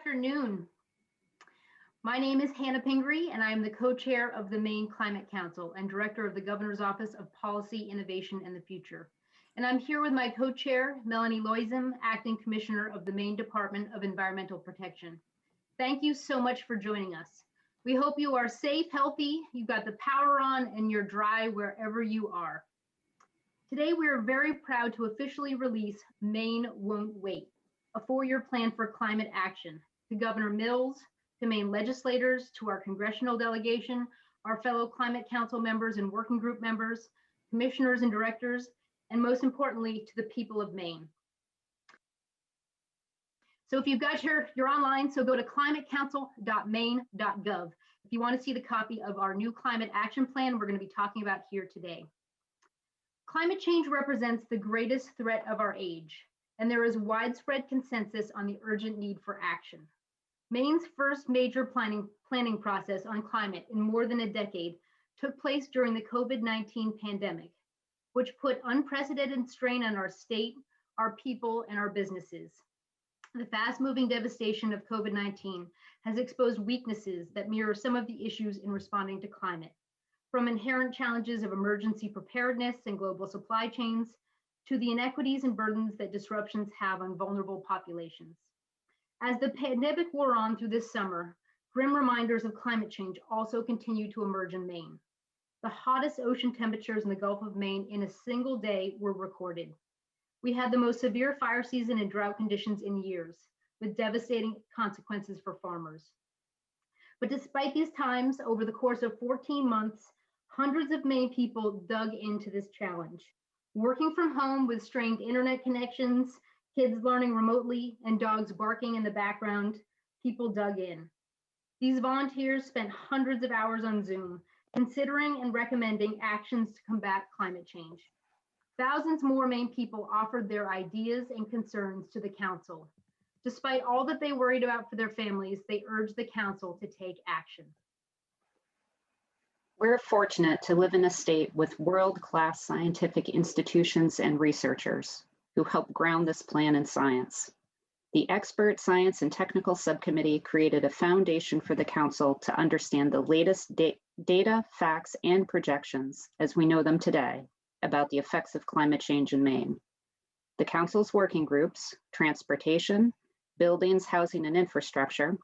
afternoon. My name is Hannah Pingree, and I am the co-chair of the Maine Climate Council and director of the Governor's Office of Policy, Innovation, and the Future. And I'm here with my co-chair, Melanie Loisem, acting commissioner of the Maine Department of Environmental Protection. Thank you so much for joining us. We hope you are safe, healthy, you've got the power on, and you're dry wherever you are. Today, we are very proud to officially release Maine Won't Wait, a 4-year plan for climate action. To Governor Mills, to Maine legislators, to our congressional delegation, our fellow Climate Council members and working group members, commissioners and directors, and most importantly, to the people of Maine. So if you've got you're online, so go to climatecouncil.maine.gov if you want to see the copy of our new climate action plan we're going to be talking about here today. Climate change represents the greatest threat of our age, and there is widespread consensus on the urgent need for action. Maine's first major planning process on climate in more than a decade took place during the COVID-19 pandemic, which put unprecedented strain on our state, our people, and our businesses. The fast-moving devastation of COVID-19 has exposed weaknesses that mirror some of the issues in responding to climate, from inherent challenges of emergency preparedness and global supply chains, to the inequities and burdens that disruptions have on vulnerable populations. As the pandemic wore on through this summer, grim reminders of climate change also continue to emerge in Maine. The hottest ocean temperatures in the Gulf of Maine in a single day were recorded. We had the most severe fire season and drought conditions in years, with devastating consequences for farmers. But despite these times, over the course of 14 months, hundreds of Maine people dug into this challenge. Working from home with strained internet connections, kids learning remotely, and dogs barking in the background, people dug in. These volunteers spent hundreds of hours on Zoom, considering and recommending actions to combat climate change. Thousands more Maine people offered their ideas and concerns to the council. Despite all that they worried about for their families, they urged the council to take action. We're fortunate to live in a state with world-class scientific institutions and researchers who help ground this plan in science. The Expert Science and Technical Subcommittee created a foundation for the council to understand the latest data, facts, and projections as we know them today about the effects of climate change in Maine. The council's working groups, transportation, buildings, housing and infrastructure,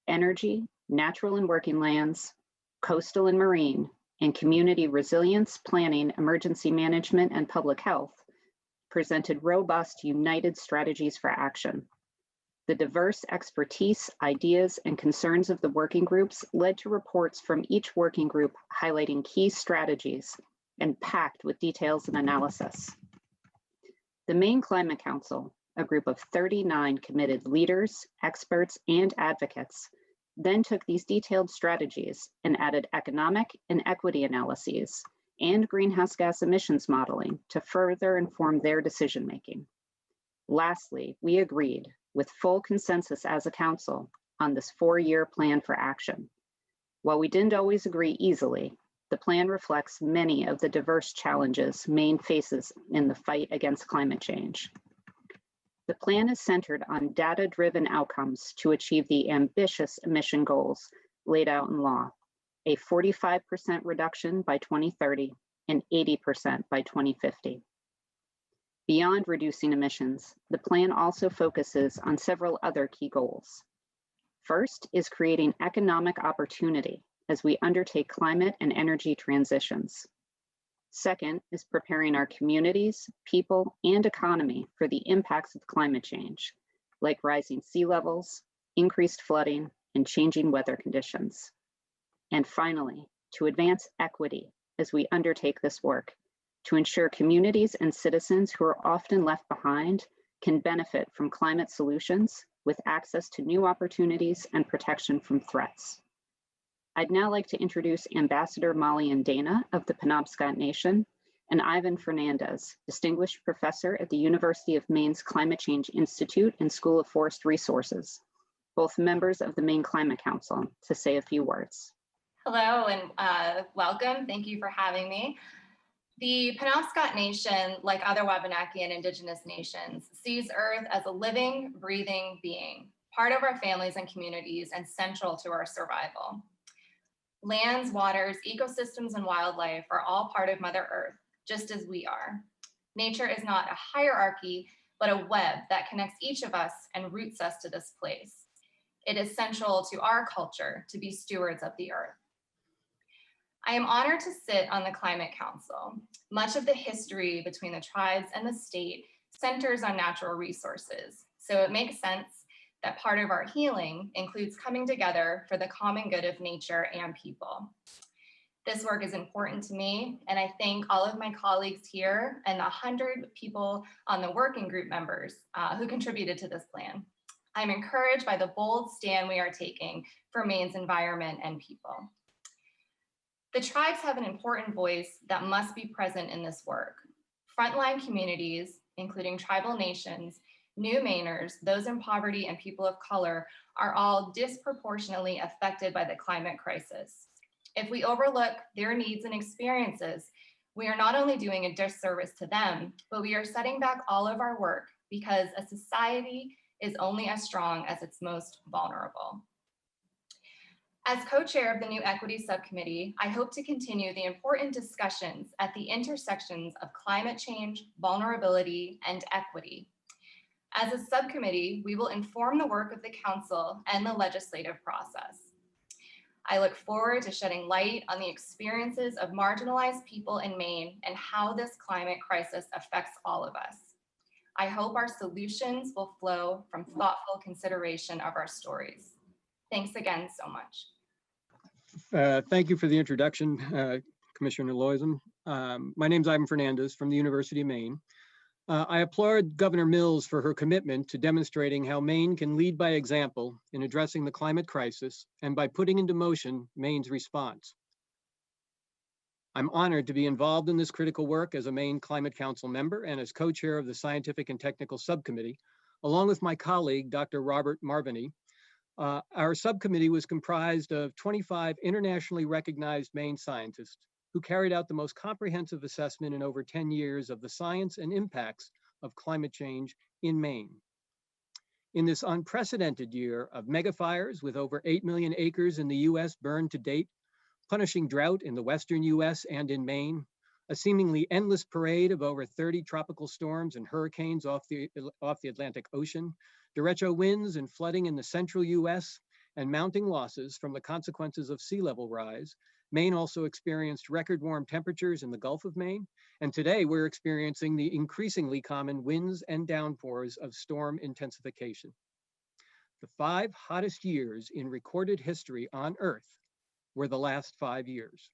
energy, natural and working lands, coastal and marine, and community resilience, planning, emergency management, and public health, presented robust, united strategies for action. The diverse expertise, ideas, and concerns of the working groups led to reports from each working group highlighting key strategies and packed with details and analysis. The Maine Climate Council, a group of 39 committed leaders, experts, and advocates, then took these detailed strategies and added economic and equity analyses and greenhouse gas emissions modeling to further inform their decision-making. Lastly, we agreed with full consensus as a council on this 4-year plan for action. While we didn't always agree easily, the plan reflects many of the diverse challenges Maine faces in the fight against climate change. The plan is centered on data-driven outcomes to achieve the ambitious emission goals laid out in law, a 45% reduction by 2030 and 80% by 2050. Beyond reducing emissions, the plan also focuses on several other key goals. First is creating economic opportunity as we undertake climate and energy transitions. Second is preparing our communities, people, and economy for the impacts of climate change, like rising sea levels, increased flooding, and changing weather conditions. And finally, to advance equity as we undertake this work, to ensure communities and citizens who are often left behind can benefit from climate solutions with access to new opportunities and protection from threats. I'd now like to introduce Ambassador Molly and Dana of the Penobscot Nation and Ivan Fernandez, Distinguished Professor at the University of Maine's Climate Change Institute and School of Forest Resources, both members of the Maine Climate Council, to say a few words. Hello and welcome. Thank you for having me. The Penobscot Nation, like other Wabanaki and Indigenous nations, sees Earth as a living, breathing being. part of our families and communities, and central to our survival. Lands, waters, ecosystems, and wildlife are all part of Mother Earth, just as we are. Nature is not a hierarchy, but a web that connects each of us and roots us to this place. It is central to our culture to be stewards of the earth. I am honored to sit on the Climate Council. Much of the history between the tribes and the state centers on natural resources, so it makes sense that part of our healing includes coming together for the common good of nature and people. This work is important to me, and I thank all of my colleagues here and the 100 people on the working group members who contributed to this plan. I'm encouraged by the bold stand we are taking for Maine's environment and people. The tribes have an important voice that must be present in this work. Frontline communities, including tribal nations, new Mainers, those in poverty, and people of color are all disproportionately affected by the climate crisis. If we overlook their needs and experiences, we are not only doing a disservice to them, but we are setting back all of our work because a society is only as strong as its most vulnerable. As co-chair of the new Equity Subcommittee, I hope to continue the important discussions at the intersections of climate change, vulnerability, and equity. As a subcommittee, we will inform the work of the council and the legislative process. I look forward to shedding light on the experiences of marginalized people in Maine and how this climate crisis affects all of us. I hope our solutions will flow from thoughtful consideration of our stories. Thanks again so much. Thank you for the introduction, Commissioner Loism. My name is Ivan Fernandez from the University of Maine. I applaud Governor Mills for her commitment to demonstrating how Maine can lead by example in addressing the climate crisis and by putting into motion Maine's response. I'm honored to be involved in this critical work as a Maine Climate Council member and as co-chair of the Scientific and Technical Subcommittee, along with my colleague, Dr. Robert Marvany. Our subcommittee was comprised of 25 internationally recognized Maine scientists who carried out the most comprehensive assessment in over 10 years of the science and impacts of climate change in Maine. In this unprecedented year of megafires with over 8 million acres in the US burned to date, punishing drought in the Western US and in Maine, a seemingly endless parade of over 30 tropical storms and hurricanes off the Atlantic Ocean, derecho winds and flooding in the central US, and mounting losses from the consequences of sea level rise, Maine also experienced record warm temperatures in the Gulf of Maine, and today we're experiencing the increasingly common winds and downpours of storm intensification. The 5 hottest years in recorded history on Earth were the last 5 years.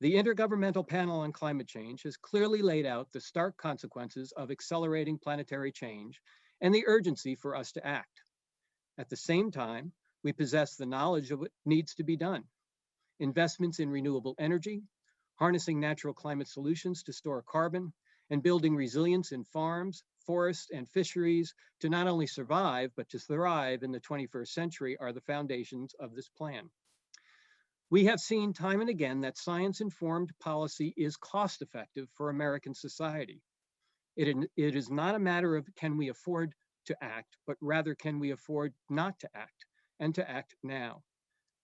The Intergovernmental Panel on Climate Change has clearly laid out the stark consequences of accelerating planetary change and the urgency for us to act. At the same time, we possess the knowledge of what needs to be done. Investments in renewable energy, harnessing natural climate solutions to store carbon, and building resilience in farms, forests, and fisheries to not only survive, but to thrive in the 21st century are the foundations of this plan. We have seen time and again that science-informed policy is cost-effective for American society. It is not a matter of can we afford to act, but rather can we afford not to act, and to act now.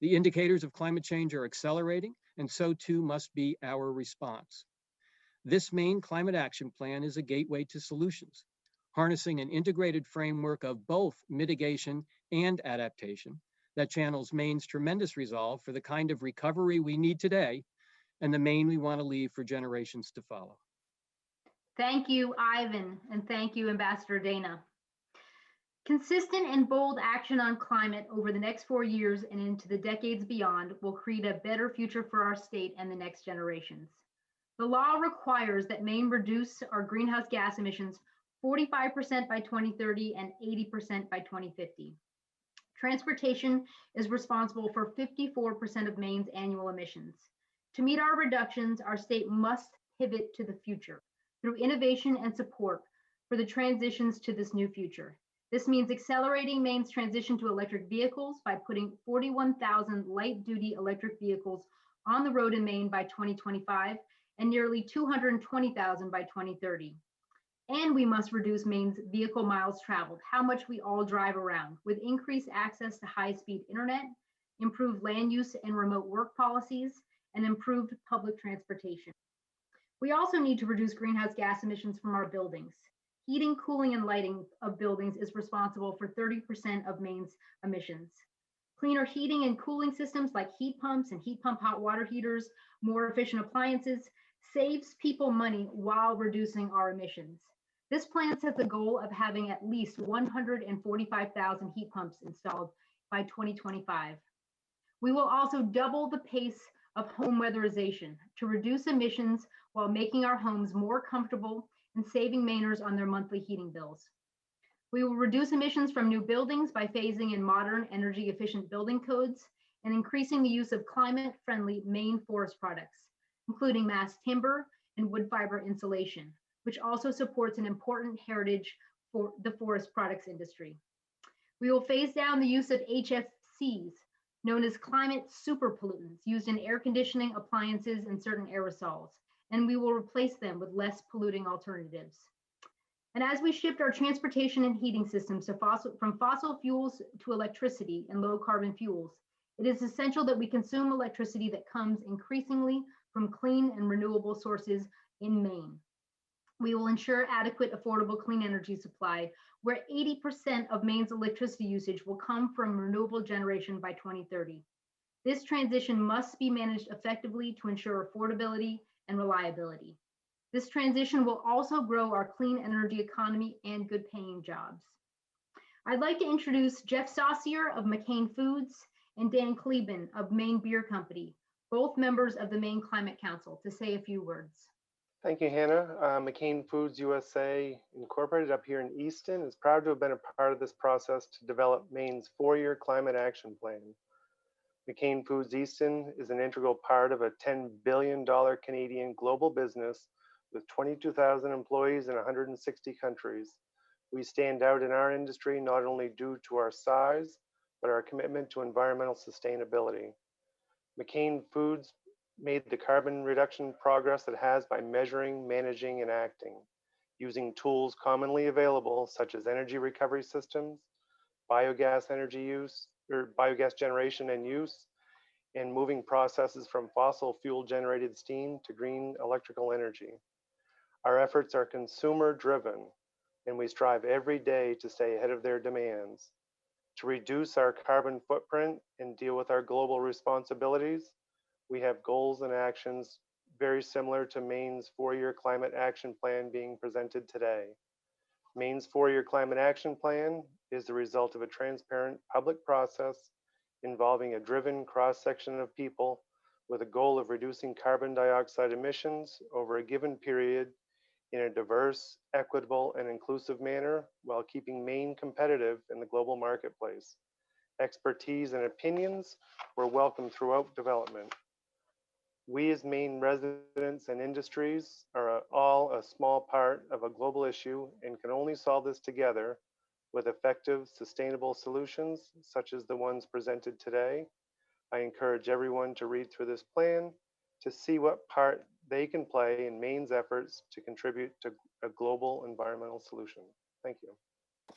The indicators of climate change are accelerating, and so too must be our response. This Maine Climate Action Plan is a gateway to solutions, harnessing an integrated framework of both mitigation and adaptation that channels Maine's tremendous resolve for the kind of recovery we need today and the Maine we want to leave for generations to follow. Thank you, Ivan, and thank you, Ambassador Dana. Consistent and bold action on climate over the next 4 years and into the decades beyond will create a better future for our state and the next generations. The law requires that Maine reduce our greenhouse gas emissions 45% by 2030 and 80% by 2050. Transportation is responsible for 54% of Maine's annual emissions. To meet our reductions, our state must pivot to the future through innovation and support for the transitions to this new future. This means accelerating Maine's transition to electric vehicles by putting 41,000 light-duty electric vehicles on the road in Maine by 2025 and nearly 220,000 by 2030. And we must reduce Maine's vehicle miles traveled, how much we all drive around, with increased access to high-speed internet, improved land use and remote work policies, and improved public transportation. We also need to reduce greenhouse gas emissions from our buildings. Heating, cooling, and lighting of buildings is responsible for 30% of Maine's emissions. Cleaner heating and cooling systems like heat pumps and heat pump hot water heaters, more efficient appliances, saves people money while reducing our emissions. This plan sets a goal of having at least 145,000 heat pumps installed by 2025. We will also double the pace of home weatherization to reduce emissions while making our homes more comfortable and saving Mainers on their monthly heating bills. We will reduce emissions from new buildings by phasing in modern energy efficient building codes and increasing the use of climate-friendly Maine forest products, including mass timber and wood fiber insulation, which also supports an important heritage for the forest products industry. We will phase down the use of HFCs, known as climate superpollutants, used in air conditioning, appliances, and certain aerosols, and we will replace them with less polluting alternatives. And as we shift our transportation and heating systems from fossil fuels to electricity and low carbon fuels, it is essential that we consume electricity that comes increasingly from clean and renewable sources in Maine. We will ensure adequate, affordable, clean energy supply, where 80% of Maine's electricity usage will come from renewable generation by 2030. This transition must be managed effectively to ensure affordability and reliability. This transition will also grow our clean energy economy and good paying jobs. I'd like to introduce Jeff Saucier of McCain Foods and Dan Kleben of Maine Beer Company, both members of the Maine Climate Council, to say a few words. Thank you, Hannah. McCain Foods USA Incorporated up here in Easton is proud to have been a part of this process to develop Maine's 4-year climate action plan. McCain Foods Easton is an integral part of a $10 billion Canadian global business with 22,000 employees in 160 countries. We stand out in our industry not only due to our size, but our commitment to environmental sustainability. McCain Foods made the carbon reduction progress it has by measuring, managing, and acting, using tools commonly available such as energy recovery systems, biogas energy use, or biogas generation and use, and moving processes from fossil fuel generated steam to green electrical energy. Our efforts are consumer driven, and we strive every day to stay ahead of their demands. To reduce our carbon footprint and deal with our global responsibilities, we have goals and actions very similar to Maine's 4-year climate action plan being presented today. Maine's 4-year climate action plan is the result of a transparent public process involving a driven cross-section of people with a goal of reducing carbon dioxide emissions over a given period in a diverse, equitable, and inclusive manner while keeping Maine competitive in the global marketplace. Expertise and opinions were welcome throughout development. We as Maine residents and industries are all a small part of a global issue and can only solve this together with effective, sustainable solutions such as the ones presented today. I encourage everyone to read through this plan to see what part they can play in Maine's efforts to contribute to a global environmental solution. Thank you.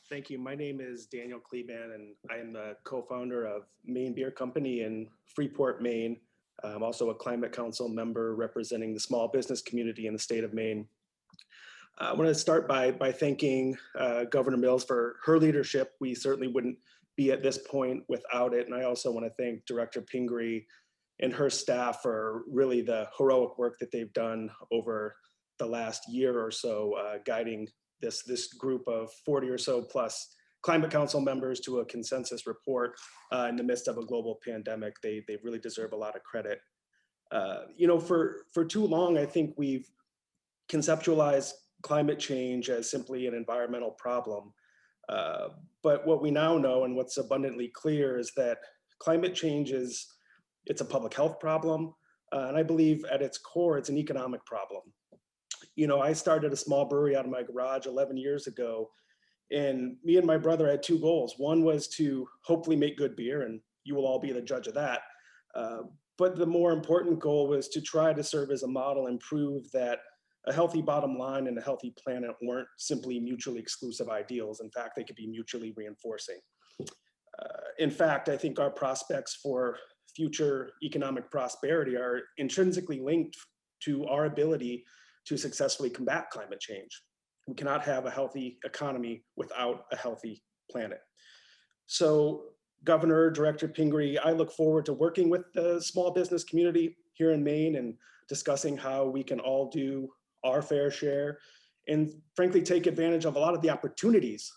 Thank you. My name is Daniel Kleben, and I am the co-founder of Maine Beer Company in Freeport, Maine. I'm also a Climate Council member representing the small business community in the state of Maine. I want to start by thanking Governor Mills for her leadership. We certainly wouldn't be at this point without it. And I also want to thank Director Pingree and her staff for really the heroic work that they've done over the last year or so, guiding this group of 40 or so plus Climate Council members to a consensus report in the midst of a global pandemic. They really deserve a lot of credit. For too long, I think we've conceptualized climate change as simply an environmental problem. But what we now know and what's abundantly clear is that climate change it's a public health problem. And I believe at its core, it's an economic problem. I started a small brewery out of my garage 11 years ago, and me and my brother had 2 goals. One was to hopefully make good beer, and you will all be the judge of that. But the more important goal was to try to serve as a model and prove that a healthy bottom line and a healthy planet weren't simply mutually exclusive ideals. In fact, they could be mutually reinforcing. In fact, I think our prospects for future economic prosperity are intrinsically linked to our ability to successfully combat climate change. We cannot have a healthy economy without a healthy planet. So, Governor, Director Pingree, I look forward to working with the small business community here in Maine and discussing how we can all do our fair share and frankly take advantage of a lot of the opportunities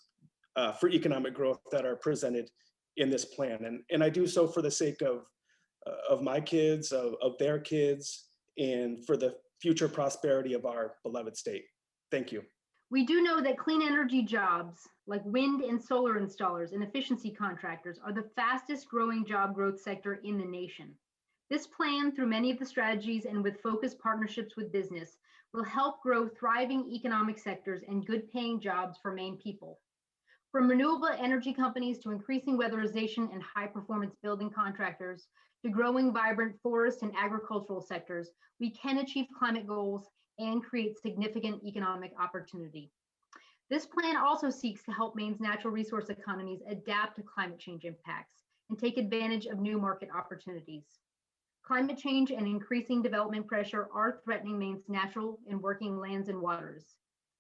for economic growth that are presented in this plan. And I do so for the sake of my kids, of their kids, and for the future prosperity of our beloved state. Thank you. We do know that clean energy jobs like wind and solar installers and efficiency contractors are the fastest growing job growth sector in the nation. This plan, through many of the strategies and with focused partnerships with business, will help grow thriving economic sectors and good paying jobs for Maine people. From renewable energy companies to increasing weatherization and high performance building contractors to growing vibrant forest and agricultural sectors, we can achieve climate goals and create significant economic opportunity. This plan also seeks to help Maine's natural resource economies adapt to climate change impacts and take advantage of new market opportunities. Climate change and increasing development pressure are threatening Maine's natural and working lands and waters.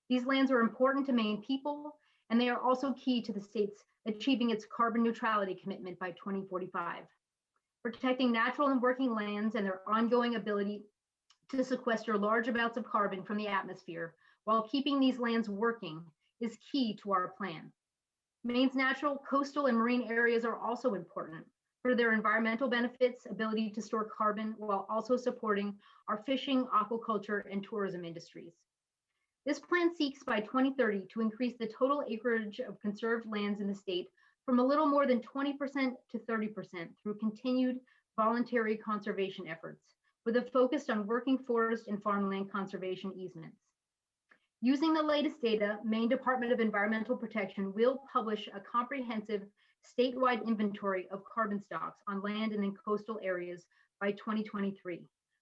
These lands are important to Maine people, and they are also key to the state's achieving its carbon neutrality commitment by 2045. Protecting natural and working lands and their ongoing ability to sequester large amounts of carbon from the atmosphere while keeping these lands working is key to our plan. Maine's natural, coastal, and marine areas are also important for their environmental benefits, ability to store carbon, while also supporting our fishing, aquaculture, and tourism industries. This plan seeks by 2030 to increase the total acreage of conserved lands in the state from a little more than 20% to 30% through continued voluntary conservation efforts, with a focus on working forest and farmland conservation easements. Using the latest data, Maine Department of Environmental Protection will publish a comprehensive statewide inventory of carbon stocks on land and in coastal areas by 2023,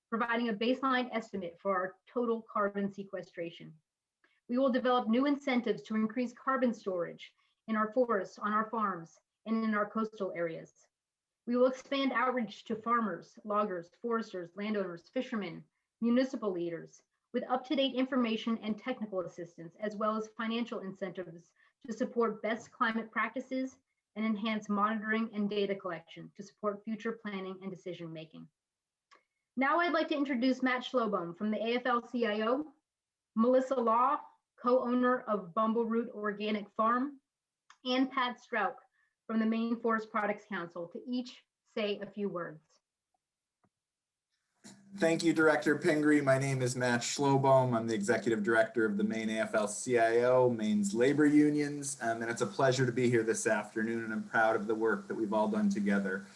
providing a baseline estimate for our total carbon sequestration. We will develop new incentives to increase carbon storage in our forests, on our farms, and in our coastal areas. We will expand outreach to farmers, loggers, foresters, landowners, fishermen, municipal leaders, with up-to-date information and technical assistance, as well as financial incentives to support best climate practices and enhance monitoring and data collection to support future planning and decision-making. Now I'd like to introduce Matt Schlobohm from the AFL-CIO, Melissa Law, co-owner of Bumbleroot Organic Farm, and Pat Strauch from the Maine Forest Products Council to each say a few words. Thank you, Director Pingree. My name is Matt Schlobohm. I'm the Executive Director of the Maine AFL-CIO, Maine's labor unions, and it's a pleasure to be here this afternoon, and I'm proud of the work that we've all done together.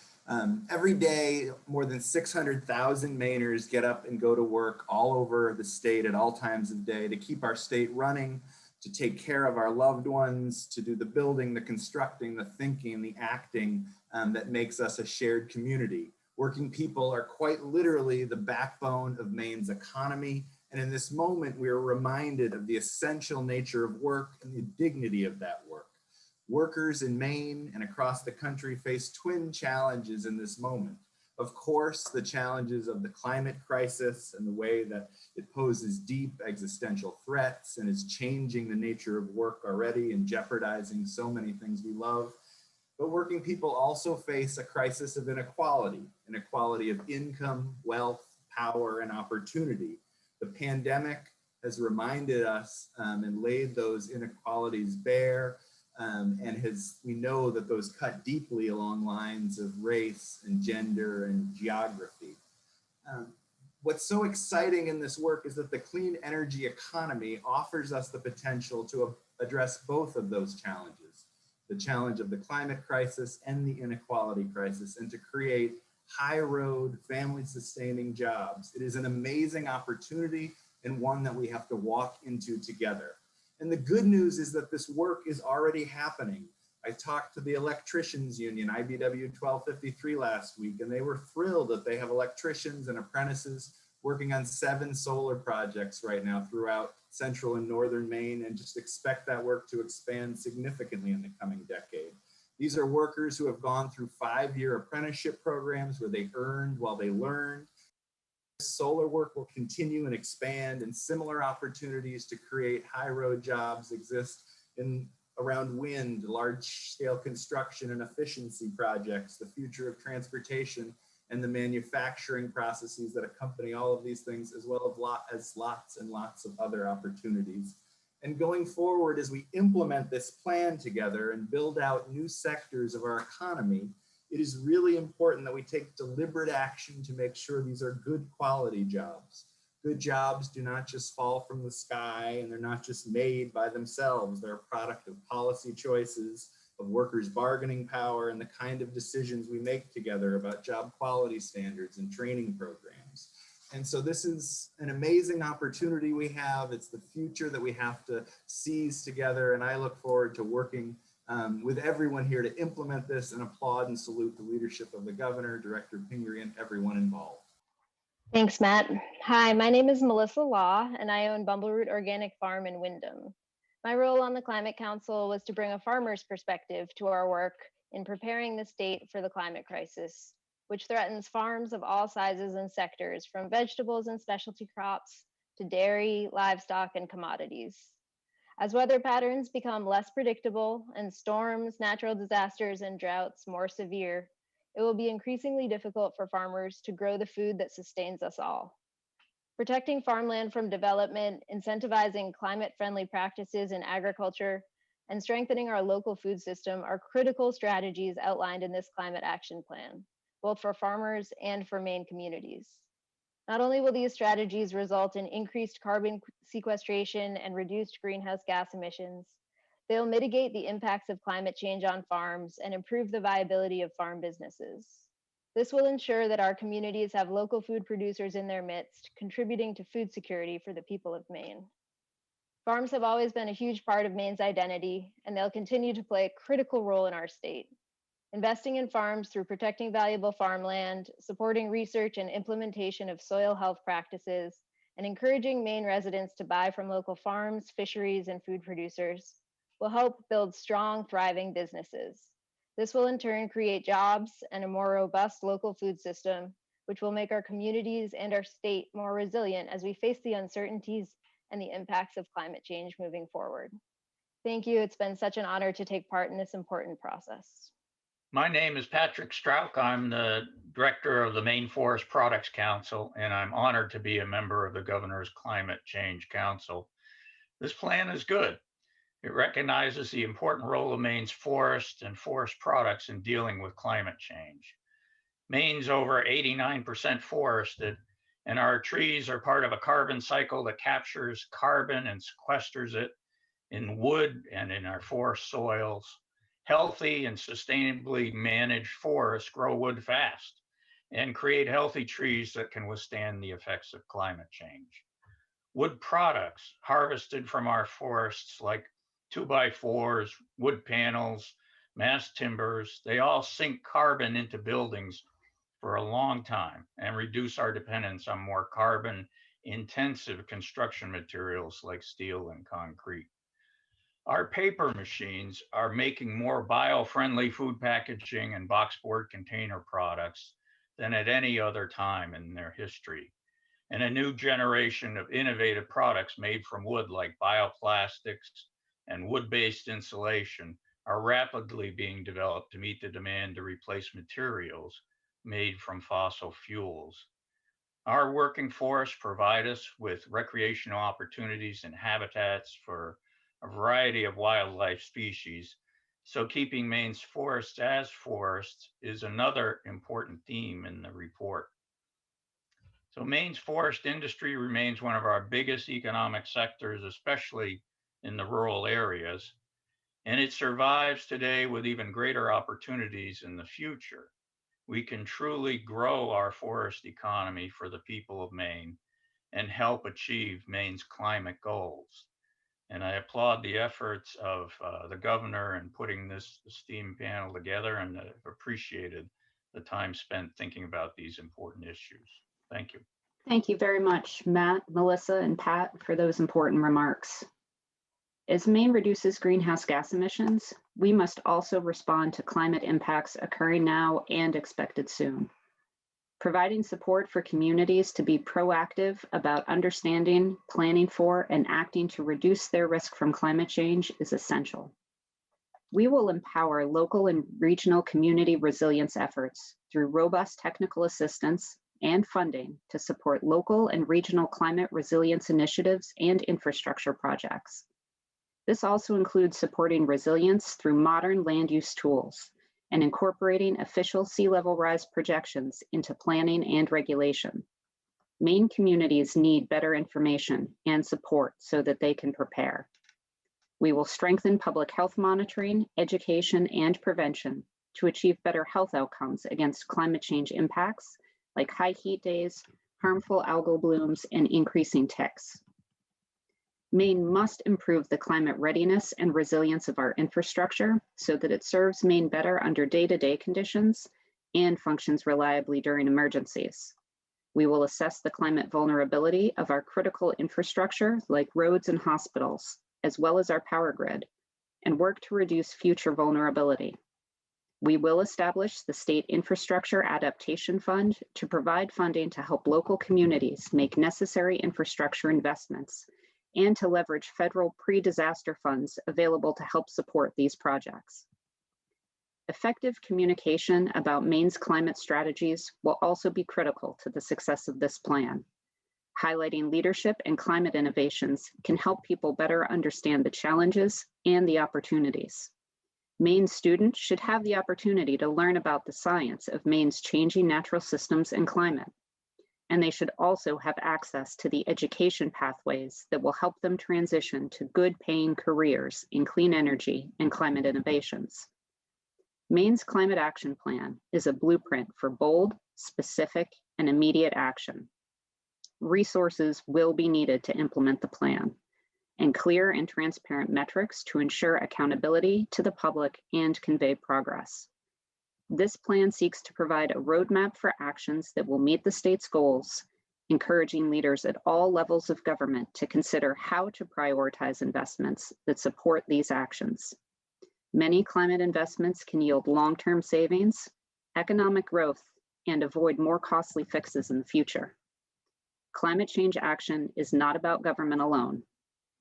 Every day, more than 600,000 Mainers get up and go to work all over the state at all times of day to keep our state running, to take care of our loved ones, to do the building, the constructing, the thinking, the acting that makes us a shared community. Working people are quite literally the backbone of Maine's economy. And in this moment, we are reminded of the essential nature of work and the dignity of that work. Workers in Maine and across the country face twin challenges in this moment. Of course, the challenges of the climate crisis and the way that it poses deep existential threats and is changing the nature of work already and jeopardizing so many things we love. But working people also face a crisis of inequality of income, wealth, power, and opportunity. The pandemic has reminded us and laid those inequalities bare, we know that those cut deeply along lines of race and gender and geography. What's so exciting in this work is that the clean energy economy offers us the potential to address both of those challenges, the challenge of the climate crisis and the inequality crisis, and to create high road, family sustaining jobs. It is an amazing opportunity and one that we have to walk into together. And the good news is that this work is already happening. I talked to the electricians union, IBW 1253 last week, and they were thrilled that they have electricians and apprentices working on 7 solar projects right now throughout central and northern Maine, and just expect that work to expand significantly in the coming decade. These are workers who have gone through 5-year apprenticeship programs where they earned while they learned. Solar work will continue and expand, and similar opportunities to create high road jobs exist around wind, large-scale construction and efficiency projects, the future of transportation, and the manufacturing processes that accompany all of these things, as well as lots and lots of other opportunities. And going forward, as we implement this plan together and build out new sectors of our economy, it is really important that we take deliberate action to make sure these are good quality jobs. Good jobs do not just fall from the sky, and they're not just made by themselves. They're a product of policy choices, of workers' bargaining power, and the kind of decisions we make together about job quality standards and training programs. And so this is an amazing opportunity we have. It's the future that we have to seize together. And I look forward to working with everyone here to implement this, and applaud and salute the leadership of the governor, Director Pingree, and everyone involved. Thanks, Matt. Hi, my name is Melissa Law, and I own Bumbleroot Organic Farm in Windham. My role on the Climate Council was to bring a farmer's perspective to our work in preparing the state for the climate crisis, which threatens farms of all sizes and sectors, from vegetables and specialty crops to dairy, livestock, and commodities. As weather patterns become less predictable and storms, natural disasters, and droughts more severe, it will be increasingly difficult for farmers to grow the food that sustains us all. Protecting farmland from development, incentivizing climate-friendly practices in agriculture, and strengthening our local food system are critical strategies outlined in this climate action plan, both for farmers and for Maine communities. Not only will these strategies result in increased carbon sequestration and reduced greenhouse gas emissions, they'll mitigate the impacts of climate change on farms and improve the viability of farm businesses. This will ensure that our communities have local food producers in their midst, contributing to food security for the people of Maine. Farms have always been a huge part of Maine's identity, and they'll continue to play a critical role in our state. Investing in farms through protecting valuable farmland, supporting research and implementation of soil health practices, and encouraging Maine residents to buy from local farms, fisheries, and food producers will help build strong, thriving businesses. This will in turn create jobs and a more robust local food system, which will make our communities and our state more resilient as we face the uncertainties and the impacts of climate change moving forward. Thank you. It's been such an honor to take part in this important process. My name is Patrick Strauch. I'm the director of the Maine Forest Products Council, and I'm honored to be a member of the Governor's Climate Change Council. This plan is good. It recognizes the important role of Maine's forests and forest products in dealing with climate change. Maine's over 89% forested, and our trees are part of a carbon cycle that captures carbon and sequesters it in wood and in our forest soils. Healthy and sustainably managed forests grow wood fast and create healthy trees that can withstand the effects of climate change. Wood products harvested from our forests, like 2x4s, wood panels, mass timbers, they all sink carbon into buildings for a long time and reduce our dependence on more carbon-intensive construction materials like steel and concrete. Our paper machines are making more bio-friendly food packaging and boxboard container products than at any other time in their history. And a new generation of innovative products made from wood, like bioplastics and wood-based insulation, are rapidly being developed to meet the demand to replace materials made from fossil fuels. Our working forests provide us with recreational opportunities and habitats for a variety of wildlife species. So keeping Maine's forests as forests is another important theme in the report. So Maine's forest industry remains one of our biggest economic sectors, especially in the rural areas, and it survives today with even greater opportunities in the future. We can truly grow our forest economy for the people of Maine and help achieve Maine's climate goals. And I applaud the efforts of the governor in putting this esteemed panel together, and I've appreciated the time spent thinking about these important issues. Thank you. Thank you very much, Matt, Melissa, and Pat, for those important remarks. As Maine reduces greenhouse gas emissions, we must also respond to climate impacts occurring now and expected soon. Providing support for communities to be proactive about understanding, planning for, and acting to reduce their risk from climate change is essential. We will empower local and regional community resilience efforts through robust technical assistance and funding to support local and regional climate resilience initiatives and infrastructure projects. This also includes supporting resilience through modern land use tools and incorporating official sea level rise projections into planning and regulation. Maine communities need better information and support so that they can prepare. We will strengthen public health monitoring, education, and prevention to achieve better health outcomes against climate change impacts like high heat days, harmful algal blooms, and increasing ticks. Maine must improve the climate readiness and resilience of our infrastructure so that it serves Maine better under day-to-day conditions and functions reliably during emergencies. We will assess the climate vulnerability of our critical infrastructure like roads and hospitals, as well as our power grid, and work to reduce future vulnerability. We will establish the State Infrastructure Adaptation Fund to provide funding to help local communities make necessary infrastructure investments and to leverage federal pre-disaster funds available to help support these projects. Effective communication about Maine's climate strategies will also be critical to the success of this plan. Highlighting leadership and climate innovations can help people better understand the challenges and the opportunities. Maine students should have the opportunity to learn about the science of Maine's changing natural systems and climate. And they should also have access to the education pathways that will help them transition to good paying careers in clean energy and climate innovations. Maine's Climate Action Plan is a blueprint for bold, specific, and immediate action. Resources will be needed to implement the plan, and clear and transparent metrics to ensure accountability to the public and convey progress. This plan seeks to provide a roadmap for actions that will meet the state's goals, encouraging leaders at all levels of government to consider how to prioritize investments that support these actions. Many climate investments can yield long-term savings, economic growth, and avoid more costly fixes in the future. Climate change action is not about government alone.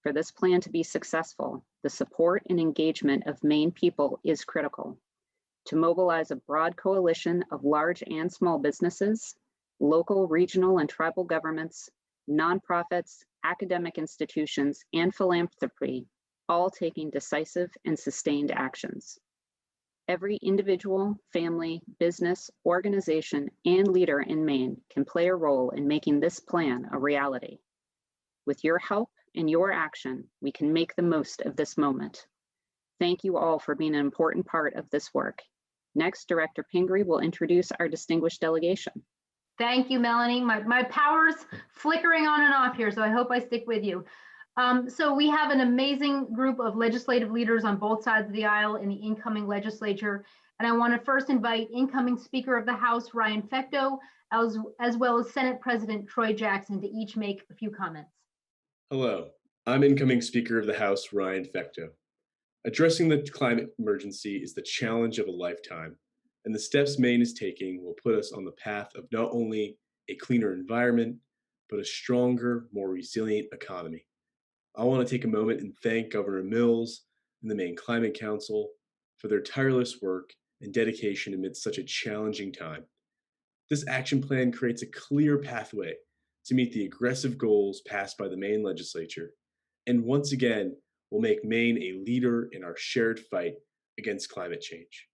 For this plan to be successful, the support and engagement of Maine people is critical. To mobilize a broad coalition of large and small businesses, local, regional, and tribal governments, nonprofits, academic institutions, and philanthropy, all taking decisive and sustained actions. Every individual, family, business, organization, and leader in Maine can play a role in making this plan a reality. With your help and your action, we can make the most of this moment. Thank you all for being an important part of this work. Next, Director Pingree will introduce our distinguished delegation. Thank you, Melanie. My power's flickering on and off here, so I hope I stick with you. So we have an amazing group of legislative leaders on both sides of the aisle in the incoming legislature. And I want to first invite incoming Speaker of the House, Ryan Fecteau, as well as Senate President Troy Jackson to each make a few comments. Hello, I'm incoming Speaker of the House, Ryan Fecteau. Addressing the climate emergency is the challenge of a lifetime, and the steps Maine is taking will put us on the path of not only a cleaner environment, but a stronger, more resilient economy. I want to take a moment and thank Governor Mills and the Maine Climate Council for their tireless work and dedication amidst such a challenging time. This action plan creates a clear pathway to meet the aggressive goals passed by the Maine legislature, and once again, will make Maine a leader in our shared fight against climate change.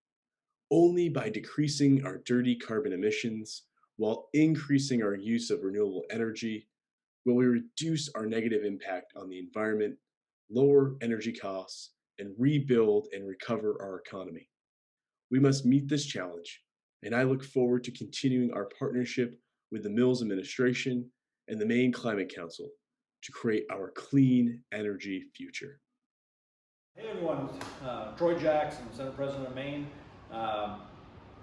Only by decreasing our dirty carbon emissions while increasing our use of renewable energy will we reduce our negative impact on the environment, lower energy costs, and rebuild and recover our economy. We must meet this challenge, and I look forward to continuing our partnership with the Mills administration and the Maine Climate Council to create our clean energy future. Hey everyone, Troy Jackson, Senate President of Maine.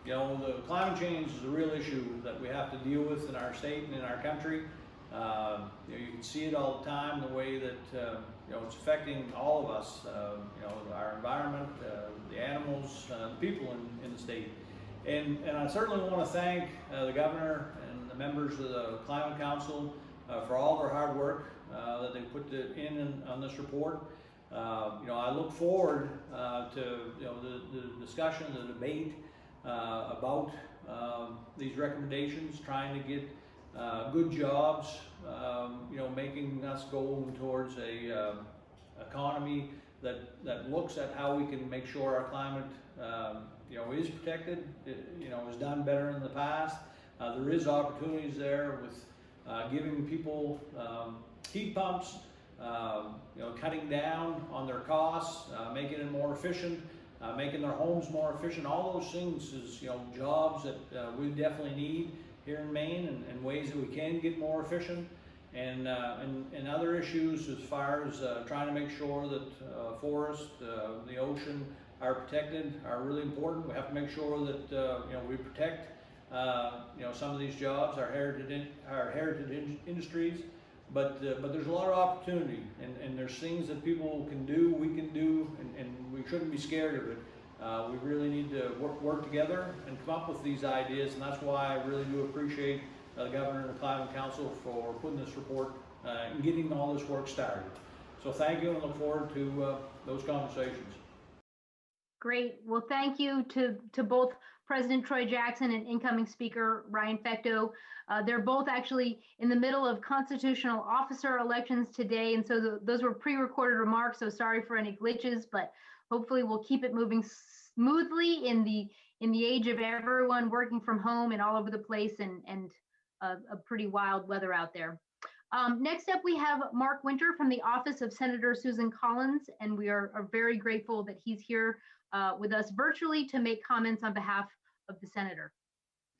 You know, the climate change is a real issue that we have to deal with in our state and in our country. You know, you can see it all the time, the way that you know, it's affecting all of us. You know, our environment, the animals, the people in the state. And I certainly want to thank the governor and the members of the Climate Council for all their hard work that they put in on this report. You know, I look forward to, you know, the discussion, the debate about these recommendations, trying to get good jobs, you know, making us go towards a economy that looks at how we can make sure our climate, you know, is protected, you know, is done better in the past. There is opportunities there with giving people heat pumps, you know, cutting down on their costs, making it more efficient, making their homes more efficient. All those things is, you know, jobs that we definitely need here in Maine, and ways that we can get more efficient. And other issues as far as trying to make sure that forests, the ocean are protected are really important. We have to make sure that you know, we protect you know, some of these jobs, our heritage industries. But there's a lot of opportunity, and there's things that people can do, we can do, and we shouldn't be scared of it. We really need to work together and come up with these ideas, and that's why I really do appreciate the Governor and the Climate Council for putting this report and getting all this work started. So thank you, and look forward to those conversations. Great. Well, thank you to both President Troy Jackson and incoming Speaker Ryan Fecteau. They're both actually in the middle of constitutional officer elections today, and so those were pre-recorded remarks, so sorry for any glitches, but hopefully we'll keep it moving smoothly in the age of everyone working from home and all over the place, and a pretty wild weather out there. Next up, we have Mark Winter from the office of Senator Susan Collins, and we are very grateful that he's here with us virtually to make comments on behalf of the senator.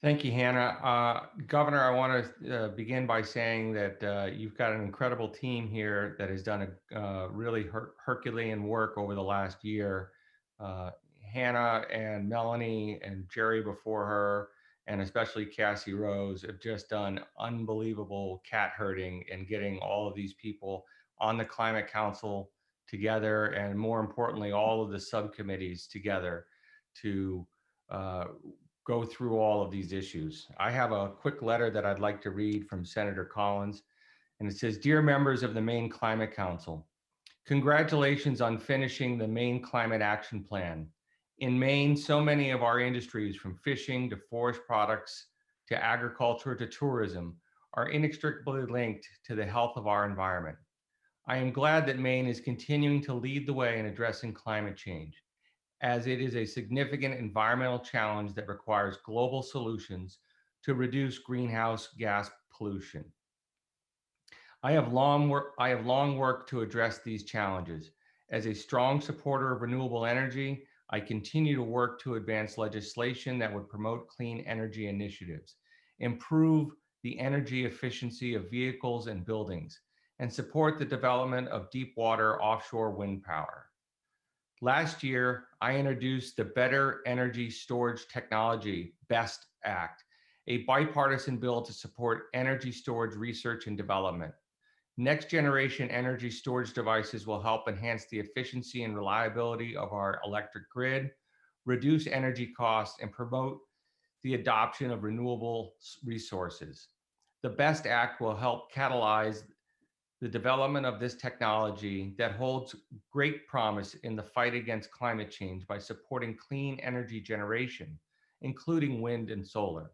Thank you, Hannah. Governor, I want to begin by saying that you've got an incredible team here that has done a really Herculean work over the last year. Hannah and Melanie and Jerry before her, and especially Cassie Rose, have just done unbelievable cat herding and getting all of these people on the Climate Council together, and more importantly, all of the subcommittees together to go through all of these issues. I have a quick letter that I'd like to read from Senator Collins, and it says, "Dear members of the Maine Climate Council, congratulations on finishing the Maine Climate Action Plan. In Maine, so many of our industries, from fishing to forest products to agriculture to tourism, are inextricably linked to the health of our environment. I am glad that Maine is continuing to lead the way in addressing climate change, as it is a significant environmental challenge that requires global solutions to reduce greenhouse gas pollution. I have long worked to address these challenges. As a strong supporter of renewable energy, I continue to work to advance legislation that would promote clean energy initiatives, improve the energy efficiency of vehicles and buildings, and support the development of deep water offshore wind power. Last year, I introduced the Better Energy Storage Technology BEST Act, a bipartisan bill to support energy storage research and development. Next generation energy storage devices will help enhance the efficiency and reliability of our electric grid, reduce energy costs, and promote the adoption of renewable resources. The BEST Act will help catalyze the development of this technology that holds great promise in the fight against climate change by supporting clean energy generation, including wind and solar.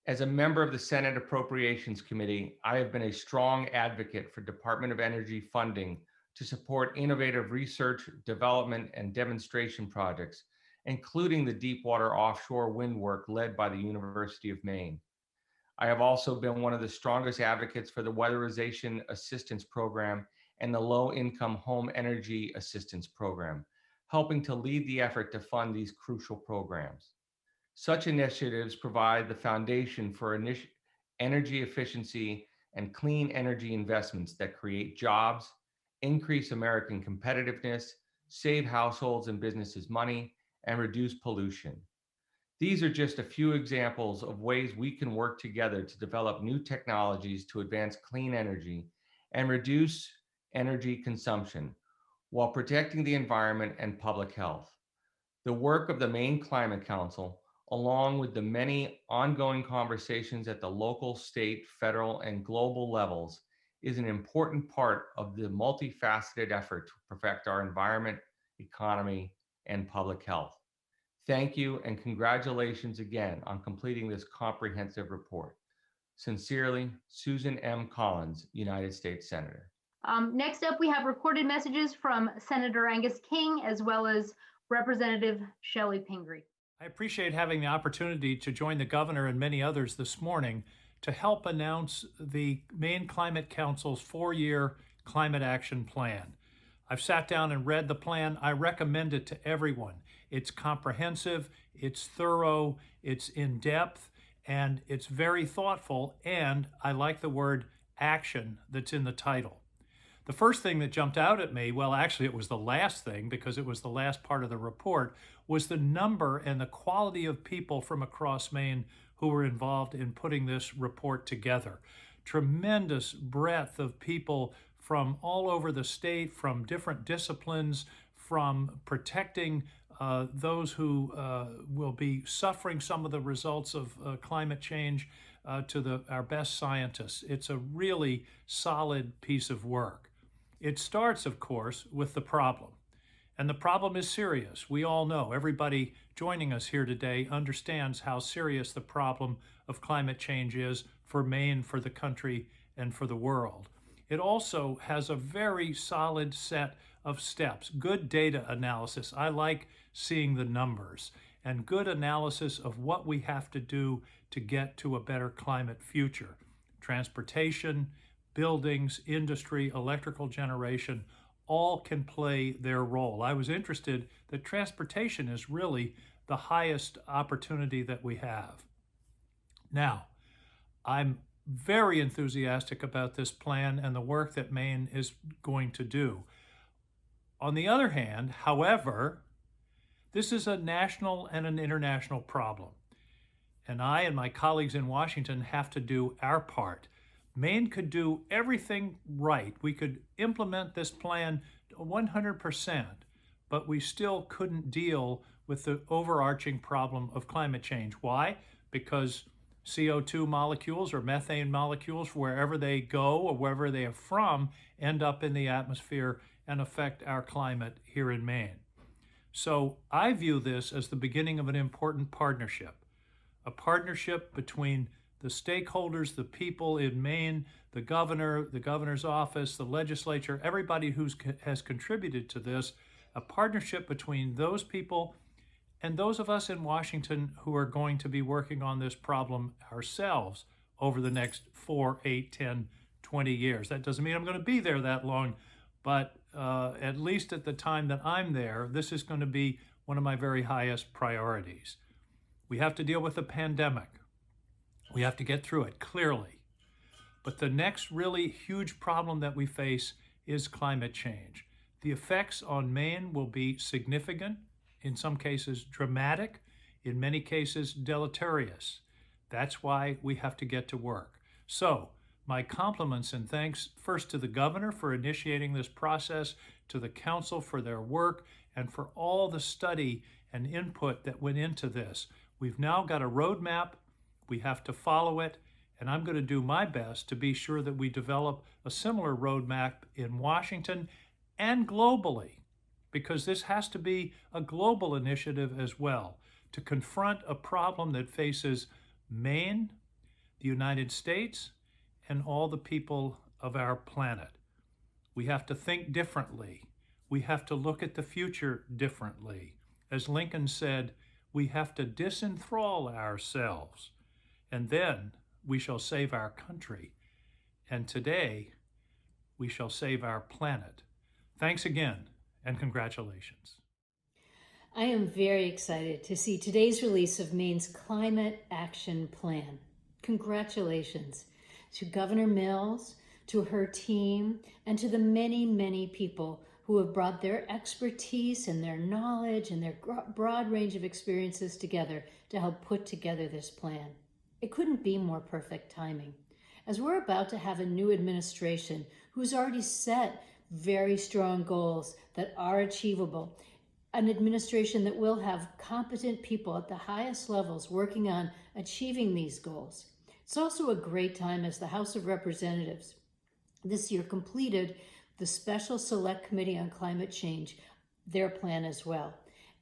As a member of the Senate Appropriations Committee, I have been a strong advocate for Department of Energy funding to support innovative research, development, and demonstration projects, including the deepwater offshore wind work led by the University of Maine. I have also been one of the strongest advocates for the Weatherization Assistance Program and the Low-Income Home Energy Assistance Program, helping to lead the effort to fund these crucial programs. Such initiatives provide the foundation for energy efficiency and clean energy investments that create jobs, increase American competitiveness, save households and businesses money, and reduce pollution. These are just a few examples of ways we can work together to develop new technologies to advance clean energy and reduce energy consumption while protecting the environment and public health. The work of the Maine Climate Council, along with the many ongoing conversations at the local, state, federal, and global levels, is an important part of the multifaceted effort to protect our environment, economy, and public health. Thank you and congratulations again on completing this comprehensive report. Sincerely, Susan M. Collins, United States Senator. Next up, we have recorded messages from Senator Angus King as well as Representative Shelley Pingree. I appreciate having the opportunity to join the governor and many others this morning to help announce the Maine Climate Council's 4-year climate action plan. I've sat down and read the plan. I recommend it to everyone. It's comprehensive, it's thorough, it's in-depth, and it's very thoughtful, and I like the word action that's in the title. The first thing that jumped out at me, well, actually it was the last thing because it was the last part of the report, was the number and the quality of people from across Maine who were involved in putting this report together. Tremendous breadth of people from all over the state, from different disciplines, from protecting those who will be suffering some of the results of climate change to our best scientists. It's a really solid piece of work. It starts, of course, with the problem. And the problem is serious. We all know, everybody joining us here today understands how serious the problem of climate change is for Maine, for the country, and for the world. It also has a very solid set of steps, good data analysis. I like seeing the numbers, and good analysis of what we have to do to get to a better climate future. Transportation, buildings, industry, electrical generation, all can play their role. I was interested that transportation is really the highest opportunity that we have. Now, I'm very enthusiastic about this plan and the work that Maine is going to do. On the other hand, however, this is a national and an international problem. And I and my colleagues in Washington have to do our part. Maine could do everything right. We could implement this plan 100%, but we still couldn't deal with the overarching problem of climate change. Why? Because CO2 molecules or methane molecules, wherever they go or wherever they are from, end up in the atmosphere and affect our climate here in Maine. So I view this as the beginning of an important partnership, a partnership between the stakeholders, the people in Maine, the governor, the governor's office, the legislature, everybody who has contributed to this, a partnership between those people and those of us in Washington who are going to be working on this problem ourselves over the next 4, 8, 10, 20 years. That doesn't mean I'm going to be there that long, but at least at the time that I'm there, this is going to be one of my very highest priorities. We have to deal with the pandemic. We have to get through it, clearly. But the next really huge problem that we face is climate change. The effects on Maine will be significant, in some cases dramatic, in many cases deleterious. That's why we have to get to work. So, my compliments and thanks first to the governor for initiating this process, to the council for their work, and for all the study and input that went into this. We've now got a roadmap. We have to follow it, and I'm going to do my best to be sure that we develop a similar roadmap in Washington and globally, because this has to be a global initiative as well, to confront a problem that faces Maine, the United States, and all the people of our planet. We have to think differently. We have to look at the future differently. As Lincoln said, we have to disenthrall ourselves, and then we shall save our country. And today, we shall save our planet. Thanks again, and congratulations. I am very excited to see today's release of Maine's Climate Action Plan. Congratulations to Governor Mills, to her team, and to the many, many people who have brought their expertise and their knowledge and their broad range of experiences together to help put together this plan. It couldn't be more perfect timing, as we're about to have a new administration who's already set very strong goals that are achievable, an administration that will have competent people at the highest levels working on achieving these goals. It's also a great time as the House of Representatives this year completed the Special Select Committee on Climate Change, their plan as well.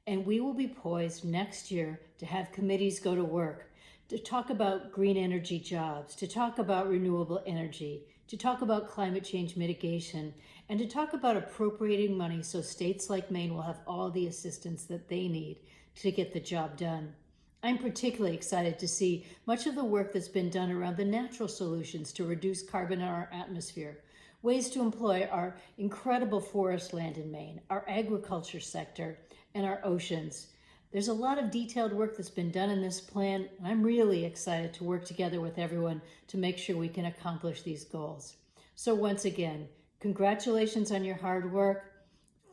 And we will be poised next year to have committees go to work, to talk about green energy jobs, to talk about renewable energy, to talk about climate change mitigation, and to talk about appropriating money so states like Maine will have all the assistance that they need to get the job done. I'm particularly excited to see much of the work that's been done around the natural solutions to reduce carbon in our atmosphere, ways to employ our incredible forest land in Maine, our agriculture sector, and our oceans. There's a lot of detailed work that's been done in this plan, and I'm really excited to work together with everyone to make sure we can accomplish these goals. So once again, congratulations on your hard work.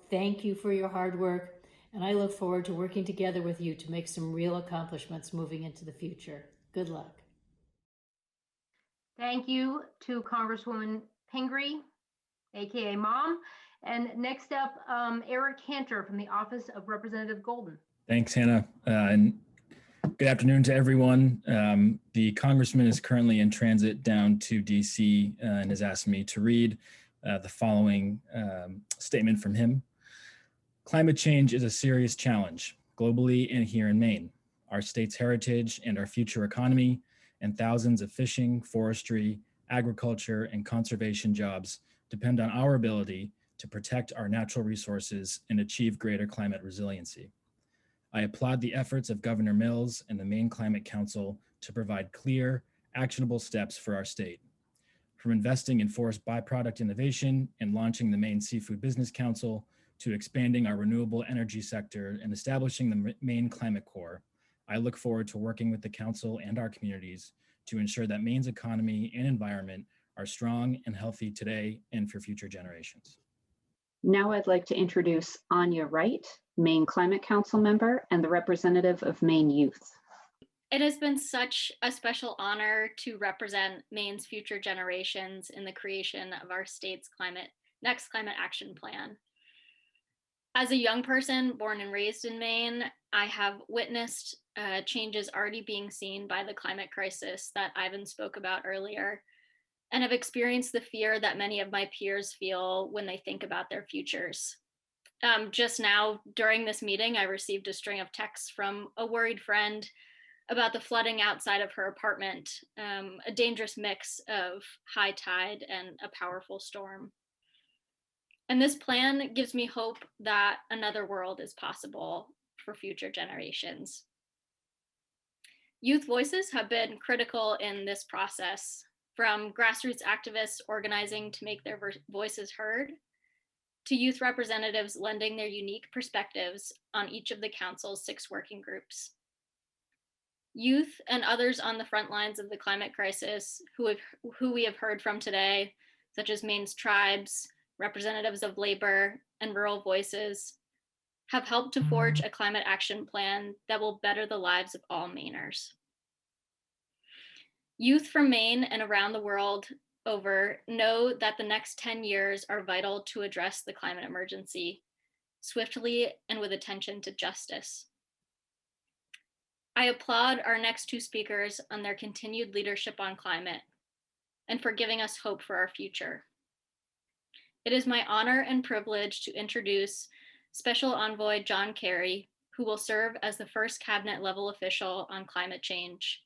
Thank you for your hard work. And I look forward to working together with you to make some real accomplishments moving into the future. Good luck. Thank you to Congresswoman Pingree, AKA Mom. And next up, Eric Cantor from the Office of Representative Golden. Thanks, Hannah. And good afternoon to everyone. The Congressman is currently in transit down to DC and has asked me to read the following statement from him. Climate change is a serious challenge globally and here in Maine. Our state's heritage and our future economy and thousands of fishing, forestry, agriculture, and conservation jobs depend on our ability to protect our natural resources and achieve greater climate resiliency. I applaud the efforts of Governor Mills and the Maine Climate Council to provide clear, actionable steps for our state. From investing in forest byproduct innovation and launching the Maine Seafood Business Council to expanding our renewable energy sector and establishing the Maine Climate Corps, I look forward to working with the council and our communities to ensure that Maine's economy and environment are strong and healthy today and for future generations. Now I'd like to introduce Anya Wright, Maine Climate Council member and the representative of Maine Youth. It has been such a special honor to represent Maine's future generations in the creation of our state's next climate action plan. As a young person born and raised in Maine, I have witnessed changes already being seen by the climate crisis that Ivan spoke about earlier, and have experienced the fear that many of my peers feel when they think about their futures. Just now, during this meeting, I received a string of texts from a worried friend about the flooding outside of her apartment, a dangerous mix of high tide and a powerful storm. And this plan gives me hope that another world is possible for future generations. Youth voices have been critical in this process, from grassroots activists organizing to make their voices heard, to youth representatives lending their unique perspectives on each of the council's 6 working groups. Youth and others on the front lines of the climate crisis who we have heard from today, such as Maine's tribes, representatives of labor, and rural voices, have helped to forge a climate action plan that will better the lives of all Mainers. Youth from Maine and around the world over know that the next 10 years are vital to address the climate emergency swiftly and with attention to justice. I applaud our next 2 speakers on their continued leadership on climate and for giving us hope for our future. It is my honor and privilege to introduce Special Envoy John Kerry, who will serve as the first cabinet level official on climate change,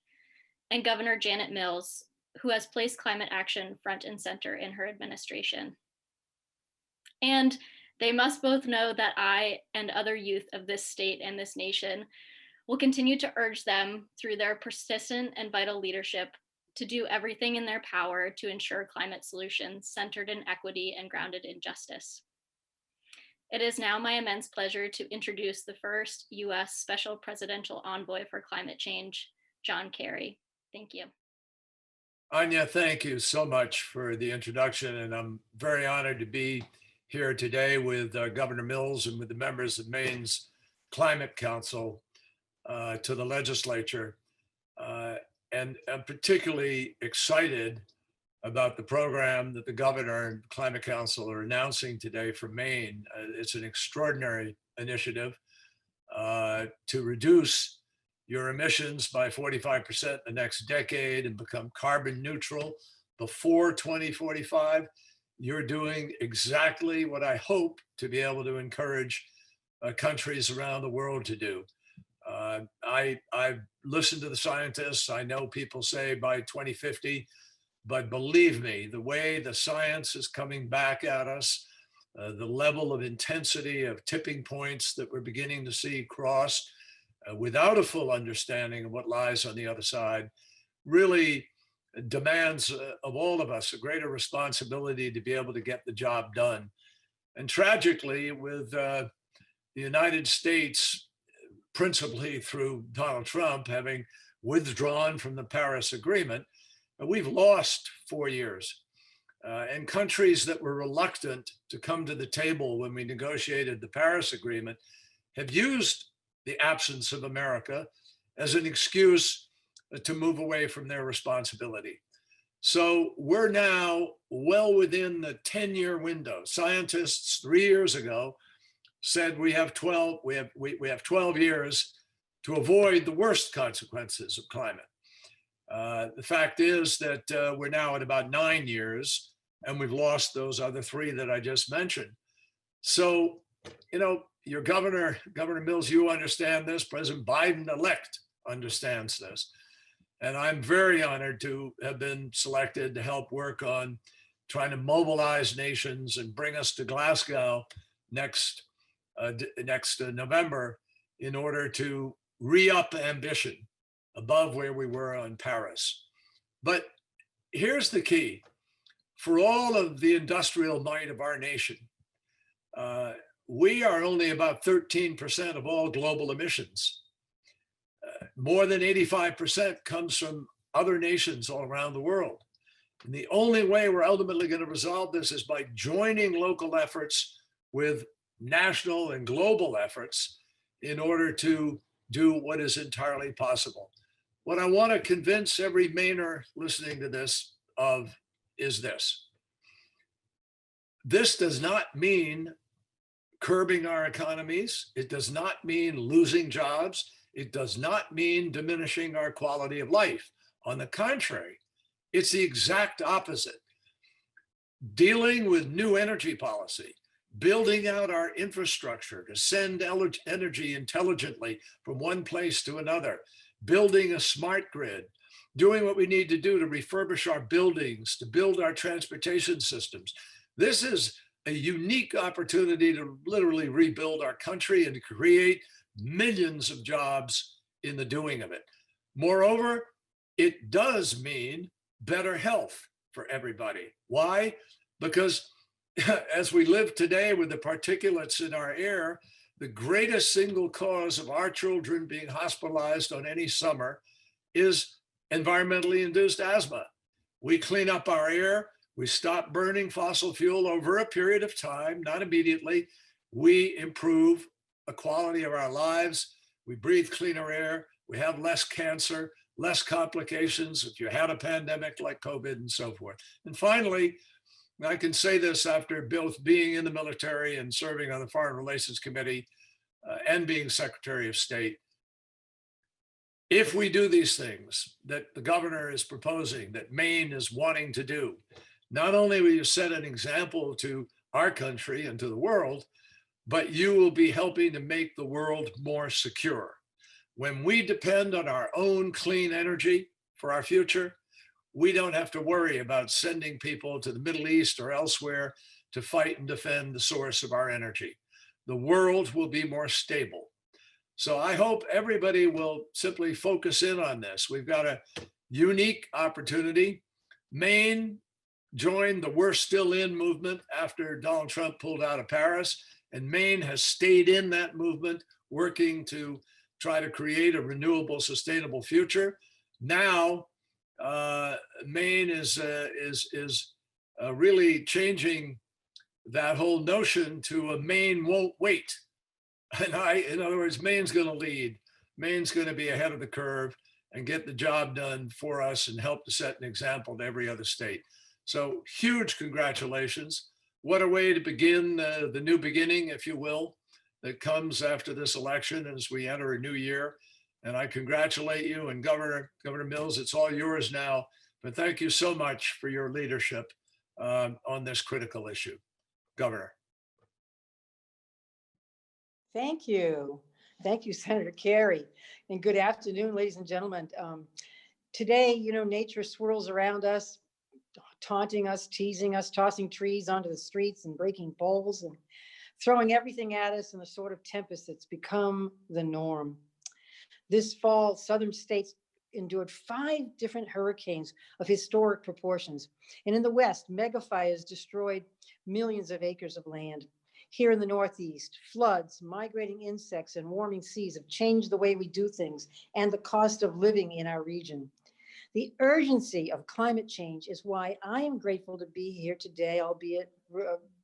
and Governor Janet Mills, who has placed climate action front and center in her administration. And they must both know that I and other youth of this state and this nation will continue to urge them through their persistent and vital leadership to do everything in their power to ensure climate solutions centered in equity and grounded in justice. It is now my immense pleasure to introduce the first U.S. Special Presidential Envoy for Climate Change, John Kerry. Thank you. Anya, thank you so much for the introduction, and I'm very honored to be here today with Governor Mills and with the members of Maine's Climate Council. to the legislature. And I'm particularly excited about the program that the governor and Climate Council are announcing today for Maine. It's an extraordinary initiative to reduce your emissions by 45% the next decade and become carbon neutral before 2045. You're doing exactly what I hope to be able to encourage countries around the world to do. I've listened to the scientists. I know people say by 2050, but believe me, the way the science is coming back at us, the level of intensity of tipping points that we're beginning to see crossed without a full understanding of what lies on the other side, really demands of all of us a greater responsibility to be able to get the job done. And tragically, with the United States, principally through Donald Trump, having withdrawn from the Paris Agreement, we've lost 4 years. And countries that were reluctant to come to the table when we negotiated the Paris Agreement have used the absence of America as an excuse to move away from their responsibility. So we're now well within the 10-year window. Scientists 3 years ago said we have 12 years to avoid the worst consequences of climate. The fact is that we're now at about 9 years, and we've lost those other 3 that I just mentioned. So, you know, your Governor Mills, you understand this. President Biden-elect understands this. And I'm very honored to have been selected to help work on trying to mobilize nations and bring us to Glasgow next November in order to re-up ambition above where we were on Paris. But here's the key. For all of the industrial might of our nation, we are only about 13% of all global emissions. More than 85% comes from other nations all around the world. And the only way we're ultimately going to resolve this is by joining local efforts with national and global efforts in order to do what is entirely possible. What I want to convince every Mainer listening to this of is this. This does not mean curbing our economies. It does not mean losing jobs. It does not mean diminishing our quality of life. On the contrary, it's the exact opposite. Dealing with new energy policy, building out our infrastructure to send energy intelligently from one place to another, building a smart grid, doing what we need to do to refurbish our buildings, to build our transportation systems. This is a unique opportunity to literally rebuild our country and to create millions of jobs in the doing of it. Moreover, it does mean better health for everybody. Why? Because as we live today with the particulates in our air, the greatest single cause of our children being hospitalized on any summer is environmentally induced asthma. We clean up our air, we stop burning fossil fuel over a period of time, not immediately. We improve the quality of our lives, we breathe cleaner air, we have less cancer, less complications if you had a pandemic like COVID and so forth. And finally, I can say this after both being in the military and serving on the Foreign Relations Committee and being Secretary of State. If we do these things that the governor is proposing, that Maine is wanting to do, not only will you set an example to our country and to the world, but you will be helping to make the world more secure. When we depend on our own clean energy for our future, we don't have to worry about sending people to the Middle East or elsewhere to fight and defend the source of our energy. The world will be more stable. So I hope everybody will simply focus in on this. We've got a unique opportunity. Maine joined the "We're Still In" movement after Donald Trump pulled out of Paris, and Maine has stayed in that movement, working to try to create a renewable, sustainable future. Now, Maine is really changing that whole notion to a Maine won't wait. And in other words, Maine's going to lead. Maine's going to be ahead of the curve and get the job done for us and help to set an example to every other state. So huge congratulations. What a way to begin the new beginning, if you will, that comes after this election as we enter a new year. And I congratulate you, and Governor Mills, it's all yours now. But thank you so much for your leadership on this critical issue. Governor. Thank you. Thank you, Senator Kerry. And good afternoon, ladies and gentlemen. Today, you know, nature swirls around us, taunting us, teasing us, tossing trees onto the streets and breaking poles and throwing everything at us in a sort of tempest that's become the norm. This fall, southern states endured 5 different hurricanes of historic proportions. And in the West, megafires destroyed millions of acres of land. Here in the Northeast, floods, migrating insects, and warming seas have changed the way we do things and the cost of living in our region. The urgency of climate change is why I am grateful to be here today, albeit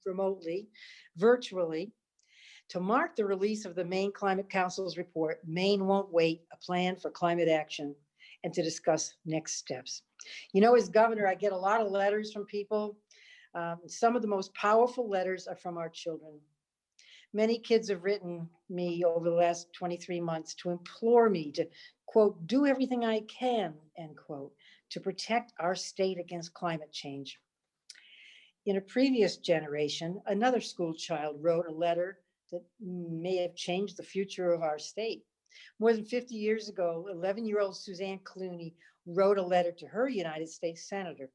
remotely, virtually, to mark the release of the Maine Climate Council's report, Maine Won't Wait, a plan for climate action, and to discuss next steps. You know, as governor, I get a lot of letters from people. Some of the most powerful letters are from our children. Many kids have written me over the last 23 months to implore me to, quote, do everything I can, end quote, to protect our state against climate change. In a previous generation, another school child wrote a letter that may have changed the future of our state. More than 50 years ago, 11-year-old Suzanne Clooney wrote a letter to her United States Senator.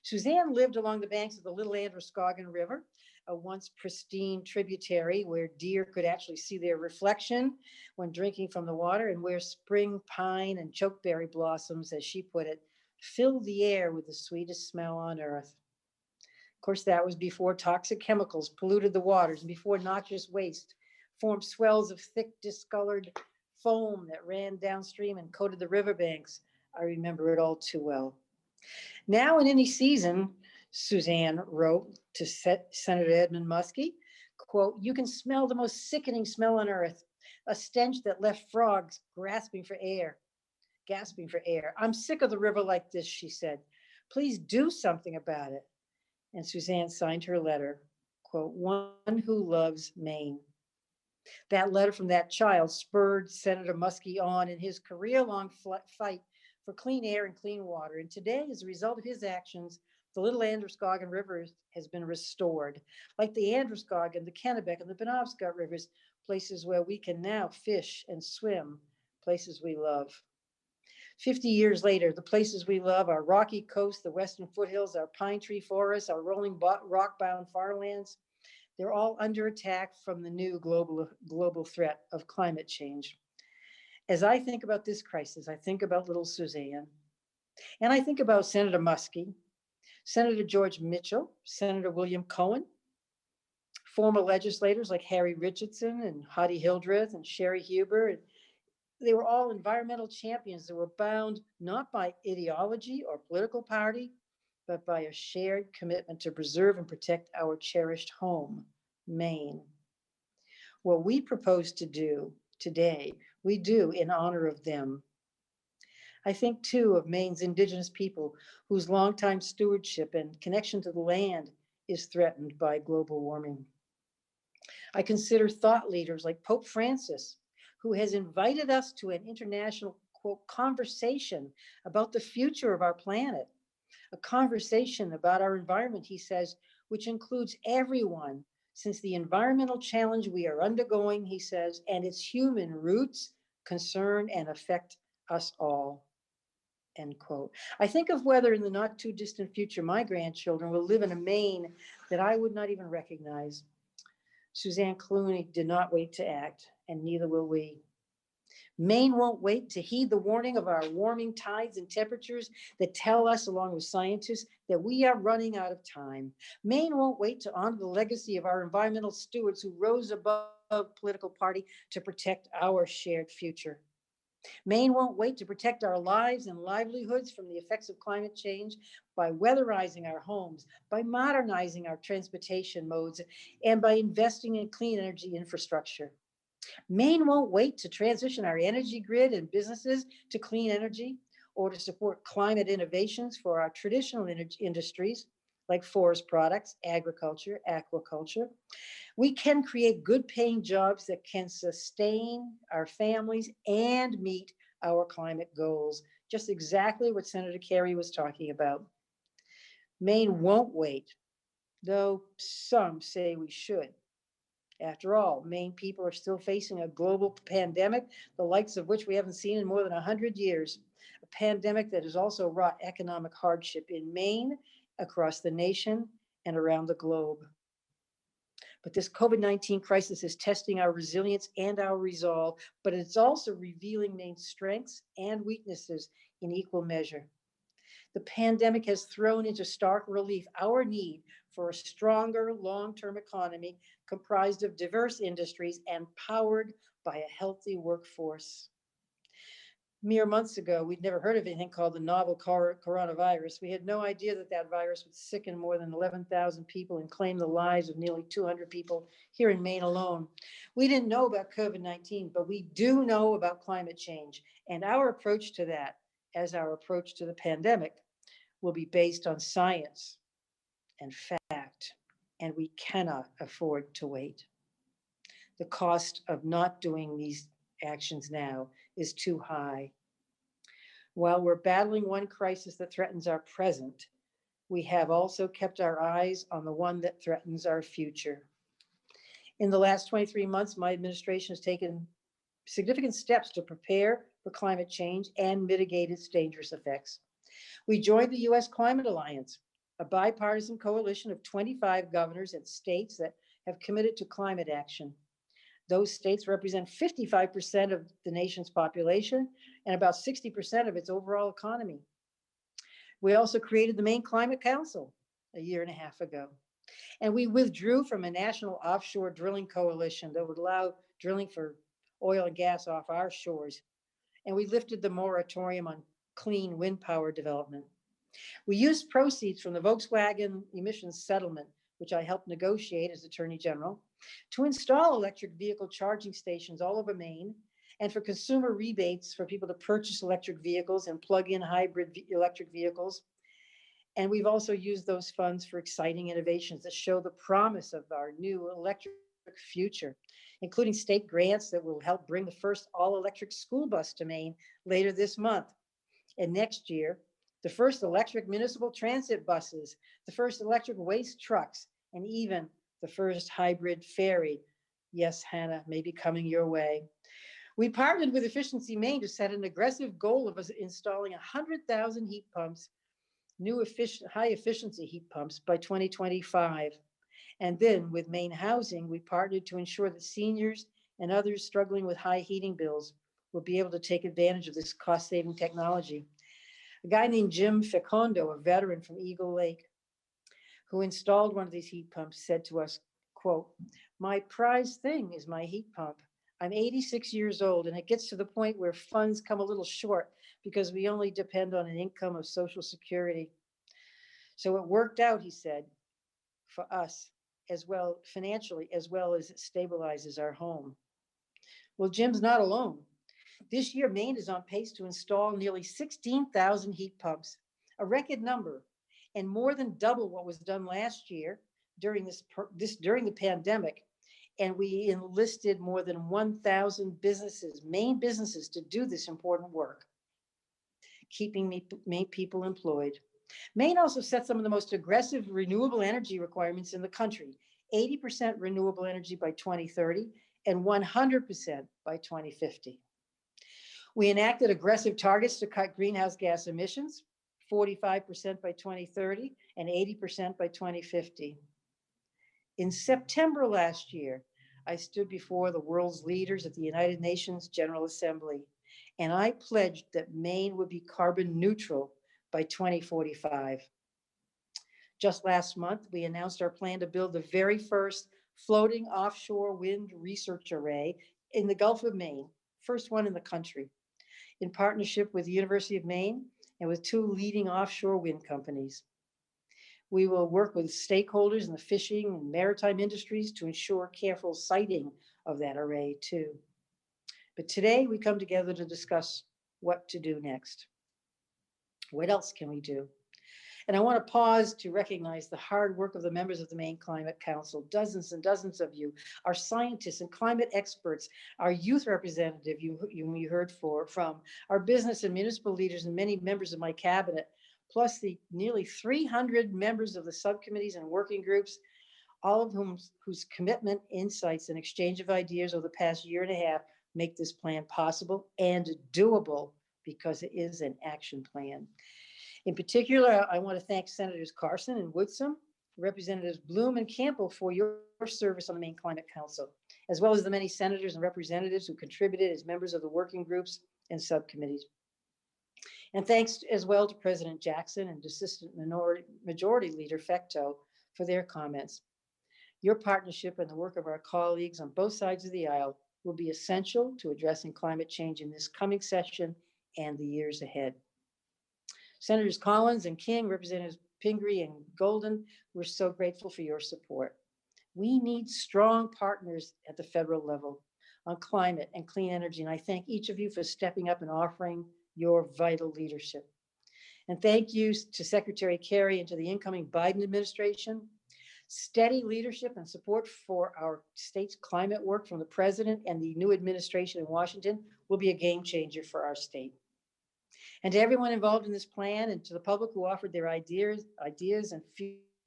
Suzanne lived along the banks of the Little Androscoggin River, a once pristine tributary where deer could actually see their reflection when drinking from the water, and where spring pine and chokeberry blossoms, as she put it, filled the air with the sweetest smell on earth. Of course, that was before toxic chemicals polluted the waters and before noxious waste formed swells of thick, discolored foam that ran downstream and coated the riverbanks. I remember it all too well. Now in any season, Suzanne wrote to Senator Edmund Muskie, quote, you can smell the most sickening smell on earth, a stench that left frogs gasping for air. I'm sick of the river like this, she said. Please do something about it. And Suzanne signed her letter, quote, one who loves Maine. That letter from that child spurred Senator Muskie on in his career-long fight for clean air and clean water. And today, as a result of his actions, the Little Androscoggin River has been restored. Like the Androscoggin, the Kennebec, and the Penobscot rivers, places where we can now fish and swim, places we love. 50 years later, the places we love, our rocky coast, the western foothills, our pine tree forests, our rolling rock-bound farmlands, they're all under attack from the new global threat of climate change. As I think about this crisis, I think about little Suzanne, and I think about Senator Muskie, Senator George Mitchell, Senator William Cohen, former legislators like Harry Richardson and Hadi Hildreth and Sherry Huber. And they were all environmental champions that were bound not by ideology or political party, but by a shared commitment to preserve and protect our cherished home, Maine. What we propose to do today, we do in honor of them. I think too of Maine's indigenous people whose longtime stewardship and connection to the land is threatened by global warming. I consider thought leaders like Pope Francis, who has invited us to an international, quote, conversation about the future of our planet, a conversation about our environment, he says, which includes everyone, since the environmental challenge we are undergoing, he says, and its human roots concern and affect us all, end quote. I think of whether in the not too distant future, my grandchildren will live in a Maine that I would not even recognize. Suzanne Clooney did not wait to act, and neither will we. Maine won't wait to heed the warning of our warming tides and temperatures that tell us, along with scientists, that we are running out of time. Maine won't wait to honor the legacy of our environmental stewards who rose above political party to protect our shared future. Maine won't wait to protect our lives and livelihoods from the effects of climate change by weatherizing our homes, by modernizing our transportation modes, and by investing in clean energy infrastructure. Maine won't wait to transition our energy grid and businesses to clean energy or to support climate innovations for our traditional industries like forest products, agriculture, aquaculture. We can create good paying jobs that can sustain our families and meet our climate goals. Just exactly what Senator Kerry was talking about. Maine won't wait, though some say we should. After all, Maine people are still facing a global pandemic, the likes of which we haven't seen in more than 100 years. A pandemic that has also wrought economic hardship in Maine, across the nation, and around the globe. But this COVID-19 crisis is testing our resilience and our resolve, but it's also revealing Maine's strengths and weaknesses in equal measure. The pandemic has thrown into stark relief our need for a stronger long-term economy comprised of diverse industries and powered by a healthy workforce. Mere months ago, we'd never heard of anything called the novel coronavirus. We had no idea that that virus would sicken more than 11,000 people and claim the lives of nearly 200 people here in Maine alone. We didn't know about COVID-19, but we do know about climate change. And our approach to that, as our approach to the pandemic, will be based on science and fact, and we cannot afford to wait. The cost of not doing these actions now is too high. While we're battling one crisis that threatens our present, we have also kept our eyes on the one that threatens our future. In the last 23 months, my administration has taken significant steps to prepare for climate change and mitigate its dangerous effects. We joined the U.S. Climate Alliance, a bipartisan coalition of 25 governors and states that have committed to climate action. Those states represent 55% of the nation's population and about 60% of its overall economy. We also created the Maine Climate Council a year and a half ago. And we withdrew from a national offshore drilling coalition that would allow drilling for oil and gas off our shores. And we lifted the moratorium on clean wind power development. We used proceeds from the Volkswagen emissions settlement, which I helped negotiate as Attorney General, to install electric vehicle charging stations all over Maine and for consumer rebates for people to purchase electric vehicles and plug-in hybrid electric vehicles. And we've also used those funds for exciting innovations that show the promise of our new electric future, including state grants that will help bring the first all-electric school bus to Maine later this month. And next year, the first electric municipal transit buses, the first electric waste trucks, and even the first hybrid ferry. Yes, Hannah, may be coming your way. We partnered with Efficiency Maine to set an aggressive goal of us installing 100,000 heat pumps, new high efficiency heat pumps by 2025. And then with Maine Housing, we partnered to ensure that seniors and others struggling with high heating bills will be able to take advantage of this cost-saving technology. A guy named Jim Fecondo, a veteran from Eagle Lake, who installed one of these heat pumps, said to us, quote, "My prized thing is my heat pump. I'm 86 years old, and it gets to the point where funds come a little short because we only depend on an income of Social Security. So it worked out," he said, "for us as well financially, as well as it stabilizes our home." Well, Jim's not alone. This year, Maine is on pace to install nearly 16,000 heat pumps, a record number, and more than double what was done last year during the pandemic. And we enlisted more than 1,000 businesses, Maine businesses, to do this important work, keeping Maine people employed. Maine also set some of the most aggressive renewable energy requirements in the country, 80% renewable energy by 2030 and 100% by 2050. We enacted aggressive targets to cut greenhouse gas emissions, 45% by 2030 and 80% by 2050. In September last year, I stood before the world's leaders at the United Nations General Assembly, and I pledged that Maine would be carbon neutral by 2045. Just last month, we announced our plan to build the very first floating offshore wind research array in the Gulf of Maine, first one in the country, in partnership with the University of Maine and with 2 leading offshore wind companies. We will work with stakeholders in the fishing and maritime industries to ensure careful siting of that array too. But today we come together to discuss what to do next. What else can we do? And I want to pause to recognize the hard work of the members of the Maine Climate Council, dozens and dozens of you, our scientists and climate experts, our youth representative you heard from, our business and municipal leaders and many members of my cabinet, plus the nearly 300 members of the subcommittees and working groups, all of whose commitment, insights, and exchange of ideas over the past year and a half make this plan possible and doable because it is an action plan. In particular, I want to thank Senators Carson and Woodson, Representatives Bloom and Campbell for your service on the Maine Climate Council, as well as the many senators and representatives who contributed as members of the working groups and subcommittees. And thanks as well to President Jackson and Assistant Majority Leader Fecteau for their comments. Your partnership and the work of our colleagues on both sides of the aisle will be essential to addressing climate change in this coming session and the years ahead. Senators Collins and King, Representatives Pingree and Golden, we're so grateful for your support. We need strong partners at the federal level on climate and clean energy, and I thank each of you for stepping up and offering your vital leadership. And thank you to Secretary Kerry and to the incoming Biden administration. Steady leadership and support for our state's climate work from the president and the new administration in Washington will be a game changer for our state. And to everyone involved in this plan and to the public who offered their ideas and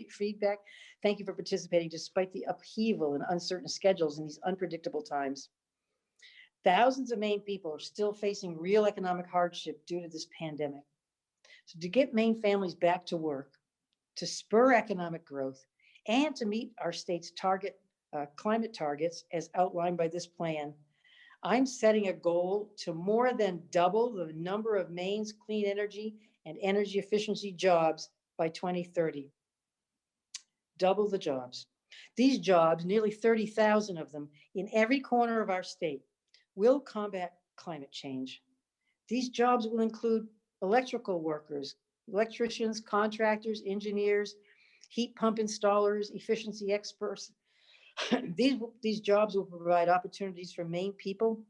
feedback, thank you for participating despite the upheaval and uncertain schedules in these unpredictable times. Thousands of Maine people are still facing real economic hardship due to this pandemic. So to get Maine families back to work, to spur economic growth, and to meet our state's climate targets as outlined by this plan, I'm setting a goal to more than double the number of Maine's clean energy and energy efficiency jobs by 2030. Double the jobs. These jobs, nearly 30,000 of them in every corner of our state, will combat climate change. These jobs will include electrical workers, electricians, contractors, engineers, heat pump installers, efficiency experts. These jobs will provide opportunities for Maine people,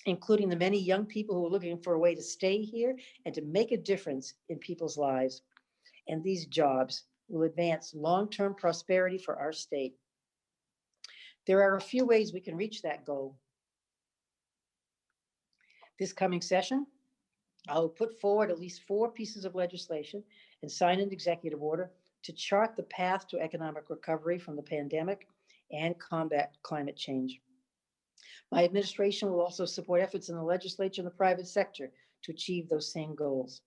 including the many young people who are looking for a way to stay here and to make a difference in people's lives. And these jobs will advance long-term prosperity for our state. There are a few ways we can reach that goal. This coming session, I'll put forward at least 4 pieces of legislation and sign an executive order to chart the path to economic recovery from the pandemic and combat climate change. My administration will also support efforts in the legislature and the private sector to achieve those same goals.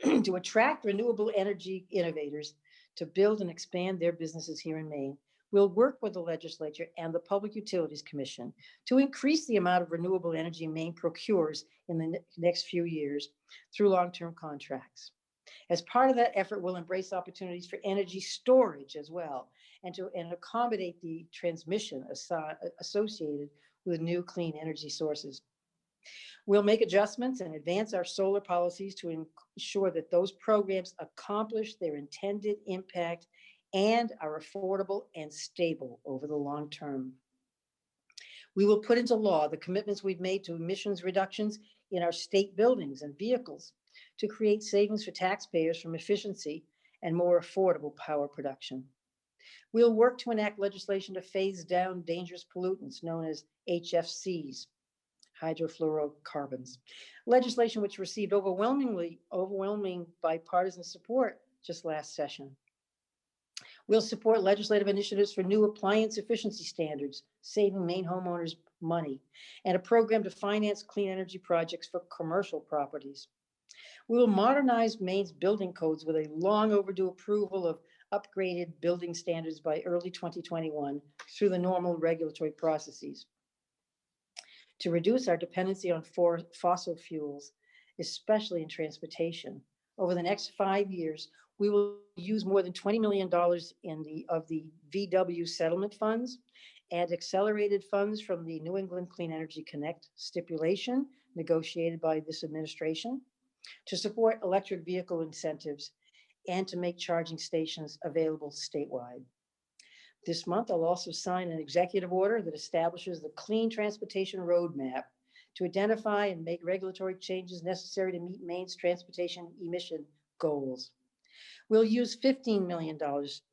To attract renewable energy innovators to build and expand their businesses here in Maine, we'll work with the legislature and the Public Utilities Commission to increase the amount of renewable energy Maine procures in the next few years through long-term contracts. As part of that effort, we'll embrace opportunities for energy storage as well, and accommodate the transmission associated with new clean energy sources. We'll make adjustments and advance our solar policies to ensure that those programs accomplish their intended impact and are affordable and stable over the long term. We will put into law the commitments we've made to emissions reductions in our state buildings and vehicles to create savings for taxpayers from efficiency and more affordable power production. We'll work to enact legislation to phase down dangerous pollutants known as HFCs, hydrofluorocarbons, legislation which received overwhelming bipartisan support just last session. We'll support legislative initiatives for new appliance efficiency standards, saving Maine homeowners money, and a program to finance clean energy projects for commercial properties. We will modernize Maine's building codes with a long overdue approval of upgraded building standards by early 2021 through the normal regulatory processes. To reduce our dependency on fossil fuels, especially in transportation, over the next 5 years, we will use more than $20 million of the VW settlement funds and accelerated funds from the New England Clean Energy Connect stipulation negotiated by this administration to support electric vehicle incentives and to make charging stations available statewide. This month, I'll also sign an executive order that establishes the Clean Transportation Roadmap to identify and make regulatory changes necessary to meet Maine's transportation emission goals. We'll use $15 million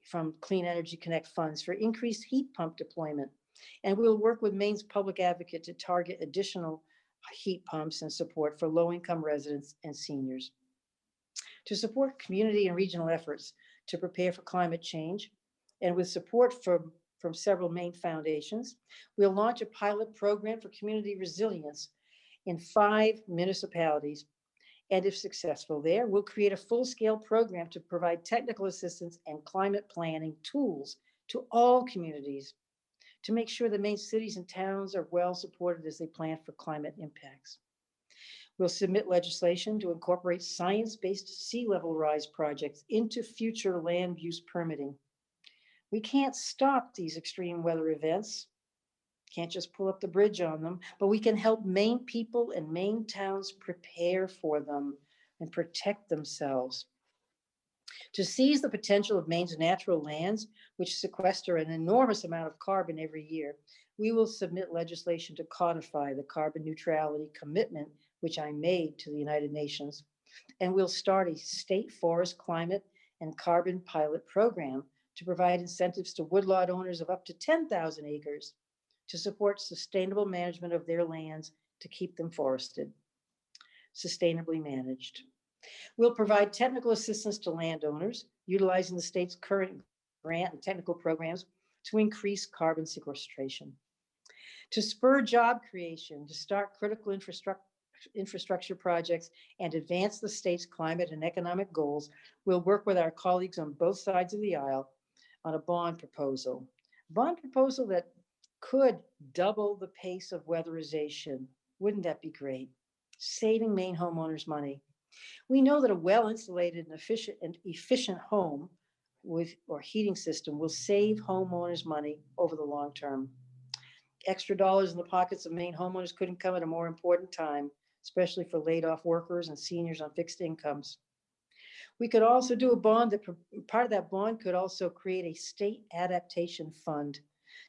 from Clean Energy Connect funds for increased heat pump deployment, and we'll work with Maine's public advocate to target additional heat pumps and support for low-income residents and seniors. To support community and regional efforts to prepare for climate change, and with support from several Maine foundations, we'll launch a pilot program for community resilience in 5 municipalities. And if successful there, we'll create a full-scale program to provide technical assistance and climate planning tools to all communities to make sure that Maine cities and towns are well supported as they plan for climate impacts. We'll submit legislation to incorporate science-based sea level rise projects into future land use permitting. We can't stop these extreme weather events, can't just pull up the bridge on them, but we can help Maine people and Maine towns prepare for them and protect themselves. To seize the potential of Maine's natural lands, which sequester an enormous amount of carbon every year, we will submit legislation to codify the carbon neutrality commitment which I made to the United Nations. And we'll start a state forest climate and carbon pilot program to provide incentives to woodlot owners of up to 10,000 acres to support sustainable management of their lands to keep them forested, sustainably managed. We'll provide technical assistance to landowners, utilizing the state's current grant and technical programs to increase carbon sequestration. To spur job creation, to start critical infrastructure projects and advance the state's climate and economic goals, we'll work with our colleagues on both sides of the aisle on a bond proposal that could double the pace of weatherization. Wouldn't that be great? Saving Maine homeowners money. We know that a well-insulated and efficient home or heating system will save homeowners money over the long term. Extra dollars in the pockets of Maine homeowners couldn't come at a more important time, especially for laid off workers and seniors on fixed incomes. We could also do a bond that part of that bond could also create a state adaptation fund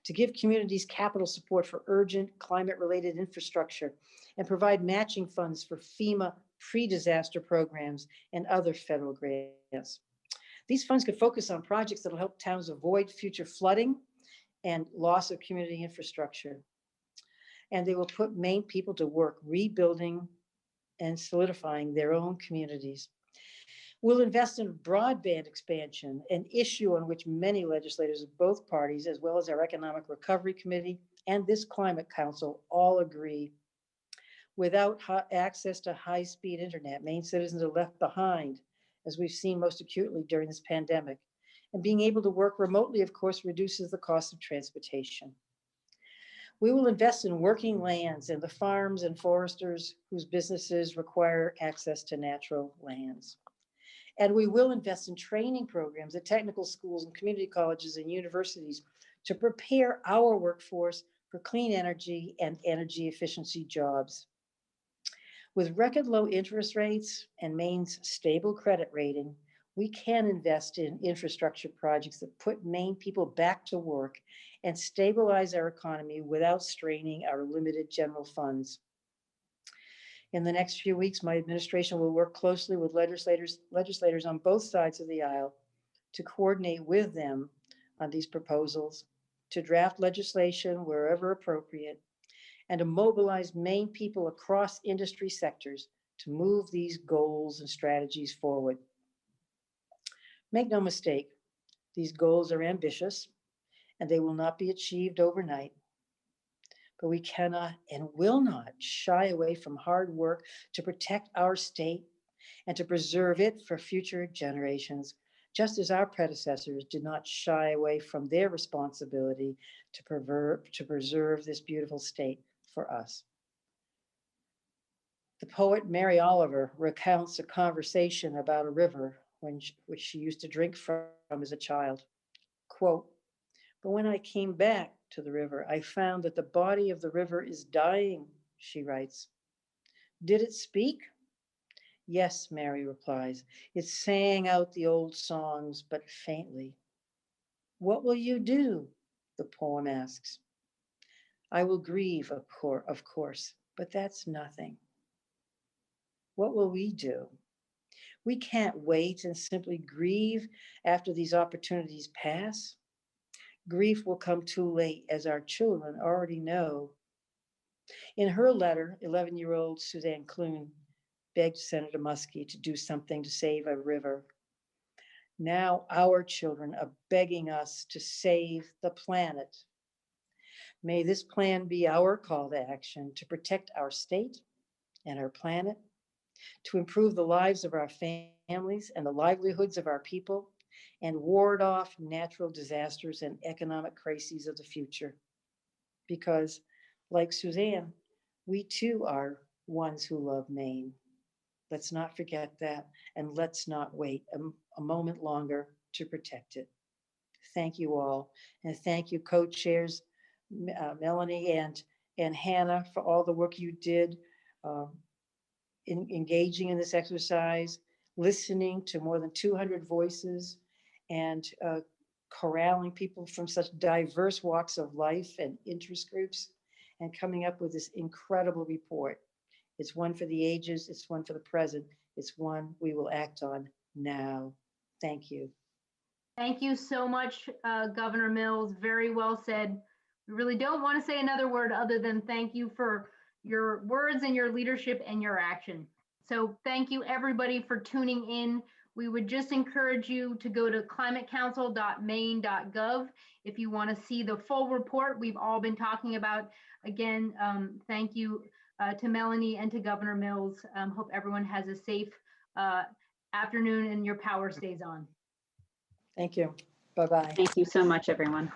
to give communities capital support for urgent climate-related infrastructure and provide matching funds for FEMA pre-disaster programs and other federal grants. These funds could focus on projects that will help towns avoid future flooding and loss of community infrastructure. And they will put Maine people to work rebuilding and solidifying their own communities. We'll invest in broadband expansion, an issue on which many legislators of both parties, as well as our Economic Recovery Committee and this Climate Council, all agree. Without access to high-speed internet, Maine citizens are left behind, as we've seen most acutely during this pandemic. And being able to work remotely, of course, reduces the cost of transportation. We will invest in working lands and the farms and foresters whose businesses require access to natural lands. And we will invest in training programs at technical schools and community colleges and universities to prepare our workforce for clean energy and energy efficiency jobs. With record low interest rates and Maine's stable credit rating, we can invest in infrastructure projects that put Maine people back to work and stabilize our economy without straining our limited general funds. In the next few weeks, my administration will work closely with legislators on both sides of the aisle to coordinate with them on these proposals, to draft legislation wherever appropriate, and to mobilize Maine people across industry sectors to move these goals and strategies forward. Make no mistake, these goals are ambitious and they will not be achieved overnight. But we cannot and will not shy away from hard work to protect our state and to preserve it for future generations, just as our predecessors did not shy away from their responsibility to preserve this beautiful state for us. The poet Mary Oliver recounts a conversation about a river which she used to drink from as a child. Quote, "But when I came back to the river, I found that the body of the river is dying," she writes. "Did it speak?" "Yes," Mary replies. "It sang out the old songs, but faintly." What will you do? The poem asks. I will grieve, of course, but that's nothing. What will we do? We can't wait and simply grieve after these opportunities pass. Grief will come too late, as our children already know. In her letter, 11-year-old Suzanne Clune begged Senator Muskie to do something to save a river. Now our children are begging us to save the planet. May this plan be our call to action to protect our state and our planet, to improve the lives of our families and the livelihoods of our people, and ward off natural disasters and economic crises of the future. Because, like Suzanne, we too are ones who love Maine. Let's not forget that, and let's not wait a moment longer to protect it. Thank you all, and thank you, co-chairs Melanie and Hannah, for all the work you did in engaging in this exercise, listening to more than 200 voices, and corralling people from such diverse walks of life and interest groups, and coming up with this incredible report. It's one for the ages, it's one for the present, it's one we will act on now. Thank you. Thank you so much, Governor Mills. Very well said. We really don't want to say another word other than thank you for your words and your leadership and your action. So thank you everybody for tuning in. We would just encourage you to go to climatecouncil.maine.gov if you want to see the full report we've all been talking about. Again, thank you to Melanie and to Governor Mills. Hope everyone has a safe afternoon and your power stays on. Thank you. Bye-bye. Thank you so much, everyone.